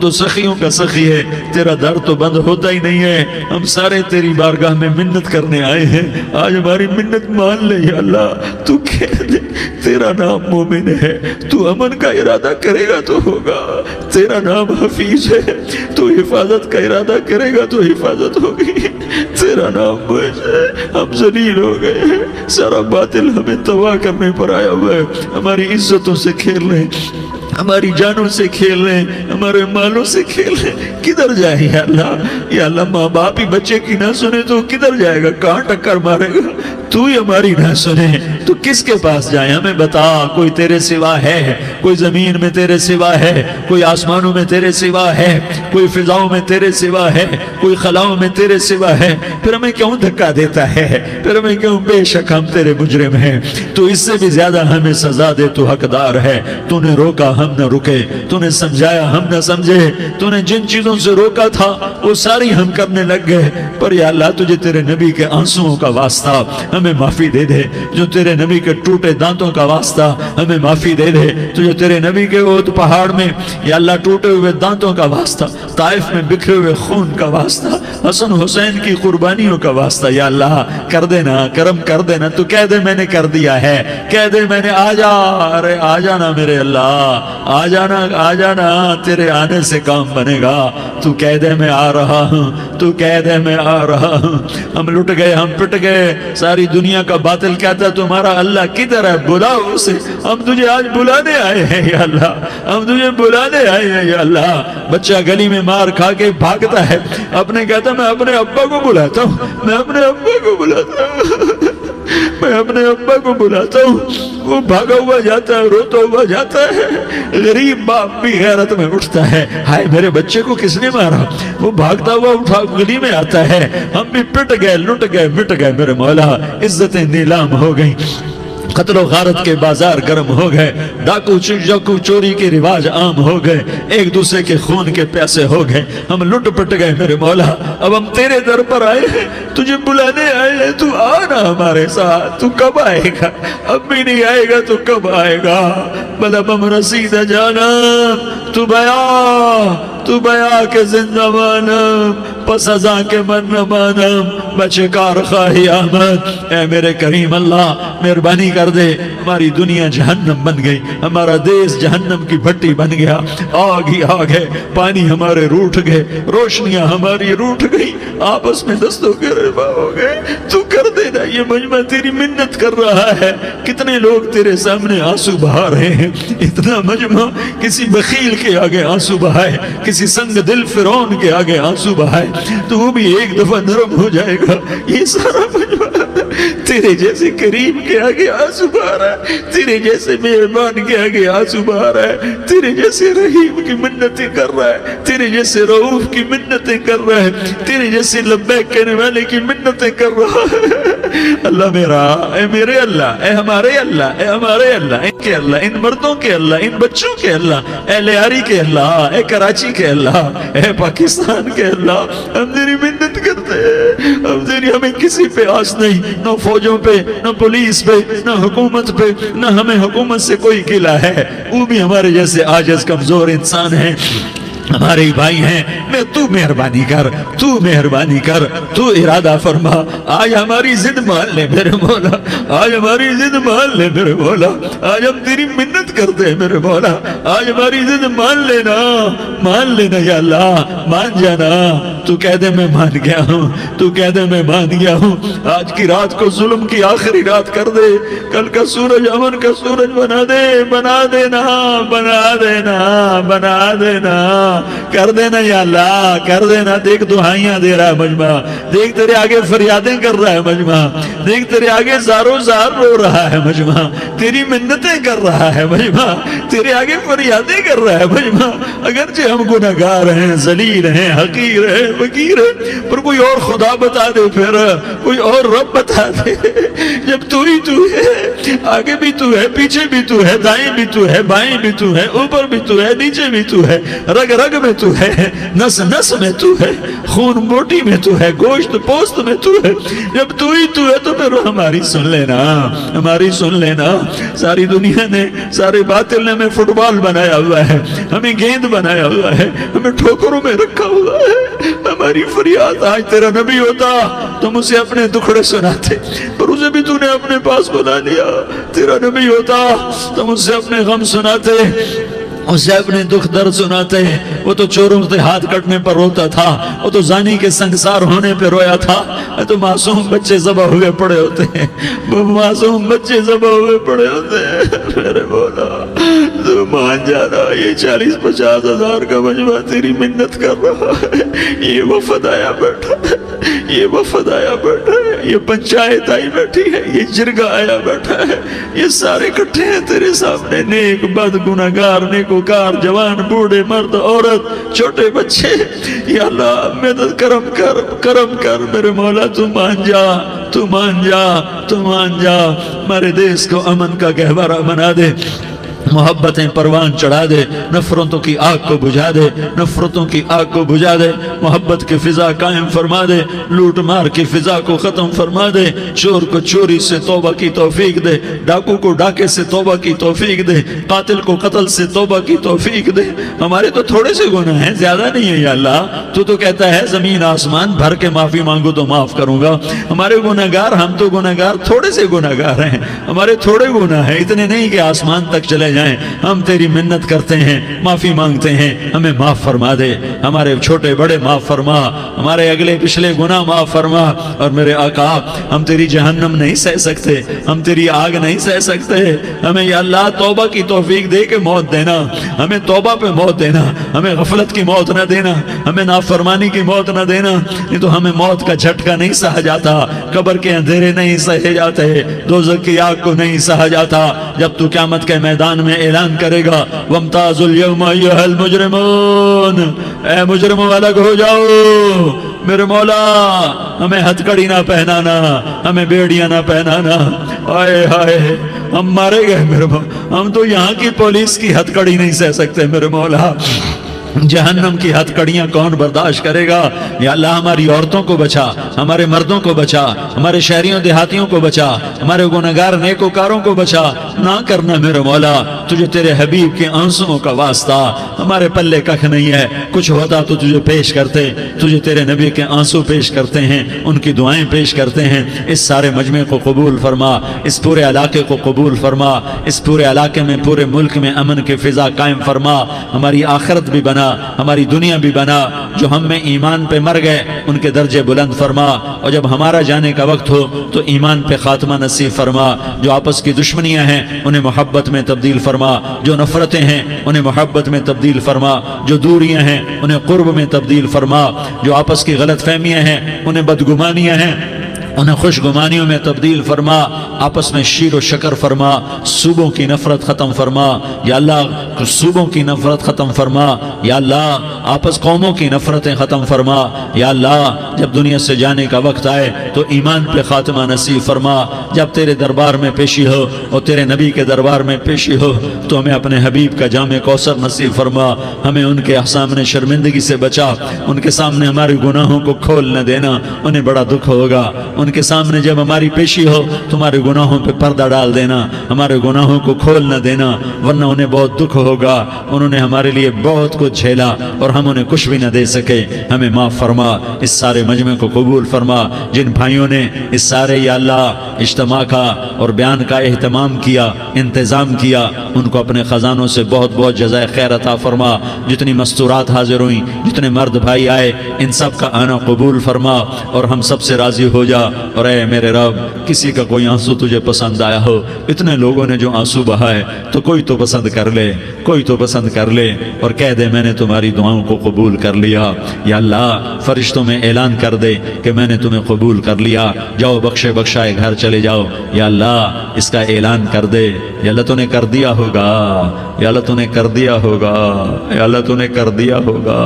تو سخیوں کا سخی ہے، تیرا در تو بند ہوتا ہی نہیں ہے، ہم سارے تیری بارگاہ میں منت کرنے آئے ہیں، آج ہماری منت مان لے یا اللہ۔ تو کہہ دے تیرا نام مومن ہے، تو امن کا ارادہ کرے گا تو ہوگا، تیرا نام حفیظ ہے، تو حفاظت کا ارادہ کرے گا تو حفاظت ہوگی، تیرا نام موج ہے، ہم ذلیل ہو گئے ہیں، سارا باطل ہمیں تباہ کرنے پر آیا ہوا ہے، ہماری عزتوں سے کھیل رہے ہیں، ہماری جانوں سے کھیل رہے ہیں، ہمارے مالوں سے کھیل رہے ہیں، کدھر جائے یا اللہ؟ یا اللہ ماں باپ ہی بچے کی نہ سنے تو کدھر جائے گا، کہاں ٹکر مارے گا؟ تو ہی ہماری نہ سنے تو کس کے پاس جائیں؟ ہمیں بتا، کوئی تیرے سوا ہے؟ کوئی زمین میں تیرے سوا ہے؟ کوئی آسمانوں میں تیرے سوا ہے؟ کوئی فضاؤں میں تیرے سوا ہے؟ کوئی خلاؤں میں تیرے سوا ہے؟ پھر ہمیں کیوں دھکا دیتا ہے؟ پھر ہمیں کیوں؟ بے شک ہم تیرے مجرم ہیں، تو اس سے بھی زیادہ ہمیں سزا دے، تو حقدار ہے۔ تو نے روکا ہم نہ رکے، تو نے سمجھایا ہم نہ سمجھے، تو نے جن چیزوں سے روکا تھا وہ ساری ہم کرنے لگ گئے، پر یا اللہ تجھے تیرے نبی کے آنسوؤں کا واسطہ ہمیں معافی دے دے، جو تیرے نبی کے ٹوٹے دانتوں کا واسطہ ہمیں معافی دے دے، تو جو تیرے نبی کے وہ پہاڑ میں یا اللہ ٹوٹے ہوئے دانتوں کا واسطہ، طائف میں بکھرے ہوئے خون کا واسطہ، حسن حسین کی قربانیوں کا واسطہ، یا اللہ کر دینا، کرم کر دینا۔ تو کہہ دے میں نے کر دیا ہے، کہہ دے میں نے، آ جا، ارے آ جانا میرے اللہ، آ جانا، آ جانا، تیرے آنے سے کام بنے گا۔ تو کہہ دے میں آ رہا ہوں، تو کہہ دے میں آ رہا ہوں۔ ہم لٹ گئے، ہم پٹ گئے، ساری دنیا کا باطل کہتا ہے تمہارا اللہ کدھر ہے، بلاؤ اسے، ہم تجھے آج بلانے آئے ہیں یا اللہ، ہم تجھے بلانے آئے ہیں یا اللہ۔ بچہ گلی میں مار کھا کے بھاگتا ہے، اپنے کہتا میں اپنے ابا کو بلاتا ہوں، میں اپنے ابا کو بلاتا ہوں، میں اپنے ابا کو بلاتا ہوں، وہ بھاگا ہوا جاتا ہے، روتا ہوا جاتا ہے۔ غریب باپ بھی غیرت میں اٹھتا ہے، ہائے میرے بچے کو کس نے مارا، وہ بھاگتا ہوا اٹھا گلی میں آتا ہے۔ ہم بھی پٹ گئے، لٹ گئے، مٹ گئے میرے مولا، عزتیں نیلام ہو گئیں، قتل و غارت کے بازار گرم ہو گئے، ڈاکو چوری کے رواج عام ہو گئے، ایک دوسرے کے خون کے پیاسے ہو گئے، ہم لٹ پٹ گئے میرے مولا۔ اب ہم تیرے در پر آئے ہیں، تجھے بلانے آئے ہیں، تو آنا ہمارے ساتھ۔ تو کب آئے گا؟ اب بھی نہیں آئے گا تو کب آئے گا؟ بلبم رسید جانم تو بیا کے زندہ مانم، پس ازاں کے من نہ مانم، بچے کار خواہی آمد۔ اے میرے کریم اللہ مہربانی کر دے، ہماری دنیا جہنم بن گئی، ہمارا دیس جہنم کی بھٹی بن گیا، آگ ہی آگ ہے، پانی ہمارے روٹھ گئے، روشنیاں ہماری روٹھ گئی، آپس میں دستوں کے ربا ہو گئے۔ تو کر دینا، یہ مجمع تیری منت کر رہا ہے، کتنے لوگ تیرے سامنے آنسو بہا رہے ہیں، اتنا مجمع کسی بخیل کے آگے آنسو بہائے، کسی سنگ دل فرعون کے آگے آنسو بہائے تو وہ بھی ایک دفعہ نرم ہو جائے گا۔ یہ سارا مجمع تیرے جیسے کریم کے آگے آنسو بہا رہا ہے، تیرے جیسے مہربان کے آگے آنسو بہا رہا ہے، تیرے جیسے رحیم کی منتیں کر رہا ہے، تیرے جیسے رؤوف کی منتیں کر رہا ہے، تیرے جیسے لبیک کہنے والے کی منتیں کر رہا ہے۔ اللہ میرا، اے میرے اللہ، اے ہمارے اللہ، اے ہمارے اللہ، ان کے اللہ، ان مردوں کے اللہ، ان بچوں کے اللہ، اے لیاری کے اللہ، اے کراچی کے اللہ، اے پاکستان کے اللہ، ہم تیری منت کرتے ہیں، اب تیری ہمیں کسی پہ آس نہیں، نہ فوجوں پہ، نہ پولیس پہ، نہ حکومت پہ، نہ ہمیں حکومت سے کوئی قلع ہے، وہ بھی ہمارے جیسے عاجز کمزور انسان ہیں، ہمارے بھائی ہیں۔ میں تو مہربانی کر، تو مہربانی کر، تو ارادہ فرما، آج ہماری ضد مان لے میرے مولا، آج ہماری ضد مان لے میرے مولا، آج ہم تیری منت کرتے ہیں میرے مولا، آج ہماری ضد مان لینا یا اللہ، مان جانا۔ تو کہہ دے میں مان گیا ہوں، تو کہہ دے میں مان گیا ہوں، آج کی رات کو ظلم کی آخری رات کر دے، کل کا سورج امن کا سورج بنا دے، بنا دینا، بنا دینا، بنا دینا، کر دینا یا اللہ، کر دینا۔ دیکھ دعائیاں دے رہا ہے مجمع، دیکھ تیرے آگے فریادیں کر رہا ہے مجمع، دیکھ تیرے آگے زارو زار رو رہا ہے مجمع، تیری منتیں کر رہا ہے مجمع، تیرے آگے فریادیں کر رہا ہے مجمع۔ اگرچہ ہم گناہگار ہیں، ذلیل ہیں، حقیر ہیں، فقیر ہیں، پر کوئی اور خدا بتا دے، پھر کوئی اور رب بتا دے۔ جب تو ہی تو ہے، آگے بھی تو ہے، پیچھے بھی تو ہے، دائیں بھی تو ہے، بائیں بھی تو ہے، اوپر بھی تو ہے، نیچے بھی تو ہے، رگ رگ میں تو ہے، نس نس میں تو ہے، خون بوٹی میں تو ہے، گوشت پوست میں تو ہے۔ جب تو ہی تو ہے تو پھر ہماری سن لینا، ہماری سن لینا۔ ساری دنیا نے، سارے باطل نے ہمیں فٹ بال بنایا ہوا ہے، ہمیں گیند بنایا ہوا ہے، ہمیں ٹھوکروں میں رکھا ہوا ہے۔ ہماری فریاد، آج تیرا نبی ہوتا تم اسے اپنے دکھڑے سناتے، پر اسے بھی تو نے اپنے پاس بنا لیا۔ تیرا نبی ہوتا تم اسے اپنے غم سناتے، اسے اپنے دکھ درد سناتے۔ وہ تو چوروں سے ہاتھ کٹنے پر روتا تھا، وہ تو زانی کے سنگسار ہونے پہ رویا تھا، تو معصوم بچے ذبح ہوئے پڑے ہوتے ہیں، وہ معصوم بچے ذبح ہوئے پڑے ہوتے ہیں۔ میرے مولا تو مان جانا، یہ 40-50 ہزار کا مجمع تیری منت کر رہا ہے، یہ وفد آیا بیٹھا ہے، یہ وفد آیا بیٹھا ہے، یہ پنچایت آئی بیٹھی ہے، یہ جرگہ آیا بیٹھا ہے، یہ سارے اکٹھے ہیں تیرے سامنے، نیک بد گناہگار نیکوکار، جوان بوڑھے مرد عورت چھوٹے بچے۔ یا اللہ مدد کرم کر، کرم کر میرے مولا، تو مان جا، تو مان جا، تو مان جا۔ ہمارے دیس کو امن کا گہوارہ بنا دے، محبتیں پروان چڑھا دے، نفرتوں کی آگ کو بجھا دے، نفرتوں کی آگ کو بجھا دے، محبت کی فضا قائم فرما دے، لوٹ مار کی فضا کو ختم فرما دے، چور کو چوری سے توبہ کی توفیق دے، ڈاکو کو ڈاکے سے توبہ کی توفیق دے، قاتل کو قتل سے توبہ کی توفیق دے۔ ہمارے تو تھوڑے سے گناہ ہیں، زیادہ نہیں ہے یا اللہ، تو کہتا ہے زمین آسمان بھر کے معافی مانگو تو معاف کروں گا۔ ہمارے گناہگار، ہم تو گناہگار تھوڑے سے گناہگار ہیں، ہمارے تھوڑے گناہ ہیں، اتنے نہیں کہ آسمان تک چلے جائیں۔ ہم تیری منت کرتے ہیں، معافی مانگتے ہیں، ہمیں معاف فرما دے، ہمارے چھوٹے بڑے معاف فرما، ہمارے اگلے پچھلے گناہ معاف فرما۔ اور میرے آقا ہم تیری جہنم نہیں سہ سکتے، ہم تیری آگ نہیں سہ سکتے، ہمیں یا اللہ توبہ کی توفیق دے کے موت دینا، ہمیں توبہ پہ موت دینا، ہمیں غفلت کی موت نہ دینا، ہمیں نافرمانی کی موت نہ دینا، نہیں تو ہمیں موت کا جھٹکا نہیں سہا جاتا، قبر کے اندھیرے نہیں سہے جاتے، دوزخ کی آگ کو نہیں سہا جاتا۔ جب تو قیامت کے میدان میں اعلان کرے گا وَامْتَازُوا الْيَوْمَ أَيُّهَا الْمُجْرِمُونَ، اے مجرموں الگ ہو جاؤ۔ میرے مولا ہمیں ہتھ کڑی نہ پہنانا، ہمیں بیڑیاں نہ پہنانا، آئے ہائے ہم مارے گئے میرے مولا، ہم تو یہاں کی پولیس کی ہتھ کڑی نہیں سہ سکتے میرے مولا، جہنم کی ہتھ کڑیاں کون برداشت کرے گا؟ یا اللہ ہماری عورتوں کو بچا، ہمارے مردوں کو بچا، ہمارے شہریوں دیہاتیوں کو بچا، ہمارے گنہگار نیکوکاروں کو بچا۔ نہ کرنا میرے مولا، تجھے تیرے حبیب کے آنسوؤں کا واسطہ، ہمارے پلے ککھ نہیں ہے، کچھ ہوتا تو تجھے پیش کرتے، تجھے تیرے نبی کے آنسو پیش کرتے ہیں، ان کی دعائیں پیش کرتے ہیں۔ اس سارے مجمع کو قبول فرما، اس پورے علاقے کو قبول فرما، اس پورے علاقے میں، پورے ملک میں امن کی فضا قائم فرما، ہماری آخرت بھی بنا، ہماری دنیا بھی بنا۔ جو ہم میں ایمان پہ مر گئے ان کے درجے بلند فرما، اور جب ہمارا جانے کا وقت ہو تو ایمان پہ خاتمہ نصیب فرما۔ جو آپس کی دشمنیاں ہیں انہیں محبت میں تبدیل فرما، جو نفرتیں ہیں انہیں محبت میں تبدیل فرما، جو دوریاں ہیں انہیں قرب میں تبدیل فرما، جو آپس کی غلط فہمیاں ہیں انہیں بدگمانیاں ہیں انہیں خوش گمانیوں میں تبدیل فرما، آپس میں شیر و شکر فرما، صوبوں کی نفرت ختم فرما یا اللہ، صوبوں کی نفرت ختم فرما یا اللہ، آپس قوموں کی نفرتیں ختم فرما یا اللہ۔ جب دنیا سے جانے کا وقت آئے تو ایمان پہ خاتمہ نصیب فرما. جب تیرے دربار میں پیشی ہو اور تیرے نبی کے دربار میں پیشی ہو تو ہمیں اپنے حبیب کا جام کوثر نصیب فرما. ہمیں ان کے سامنے شرمندگی سے بچا. ان کے سامنے ہمارے گناہوں کو کھول نہ دینا, انہیں بڑا دکھ ہوگا. ان کے سامنے جب ہماری پیشی ہو تمہارے گناہوں پہ پردہ ڈال دینا, ہمارے گناہوں کو کھول نہ دینا, ورنہ انہیں بہت دکھ ہوگا. انہوں نے ہمارے لیے بہت کچھ جھیلا اور ہم انہیں کچھ بھی نہ دے سکے. ہمیں معاف فرما. اس سارے مجمع کو قبول فرما. جن بھائیوں نے اس سارے یا اللہ اجتماع کا اور بیان کا اہتمام کیا, انتظام کیا, ان کو اپنے خزانوں سے بہت بہت جزائے خیر عطا فرما. جتنی مستورات حاضر ہوئیں, جتنے مرد بھائی آئے, ان سب کا آنا قبول فرما اور ہم سب سے راضی ہو جا. اور اے میرے رب, کسی کا کوئی آنسو تجھے پسند آیا ہو, اتنے لوگوں نے جو آنسو بہائے, تو کوئی تو پسند کر لے, کوئی تو پسند کر لے اور کہہ دے میں نے تمہاری دعاؤں کو قبول کر لیا. یا اللہ فرشتوں میں اعلان کر دے کہ میں نے تمہیں قبول کر لیا, جاؤ بخشے بخشائے گھر چلے جاؤ. یا اللہ اس کا اعلان کر دے. یا اللہ تو نے کر دیا ہوگا, یا اللہ تو نے کر دیا ہوگا, یا اللہ تو نے کر دیا ہوگا.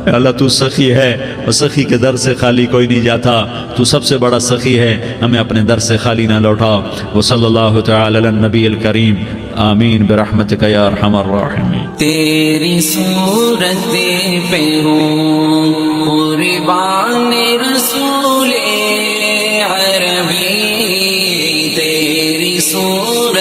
یا اللہ تو سخی ہے اور سخی کے در سے خالی کوئی نہیں جاتا. تو سب سے بڑا سخی ہے, ہمیں اپنے در سے خالی نہ لوٹا. وصلی اللہ تعالی علی النبی الکریم. آمین برحمتک یا ارحم الراحمین. تیری صورت پہ ہوں قربان رسول عربی, تیری صورت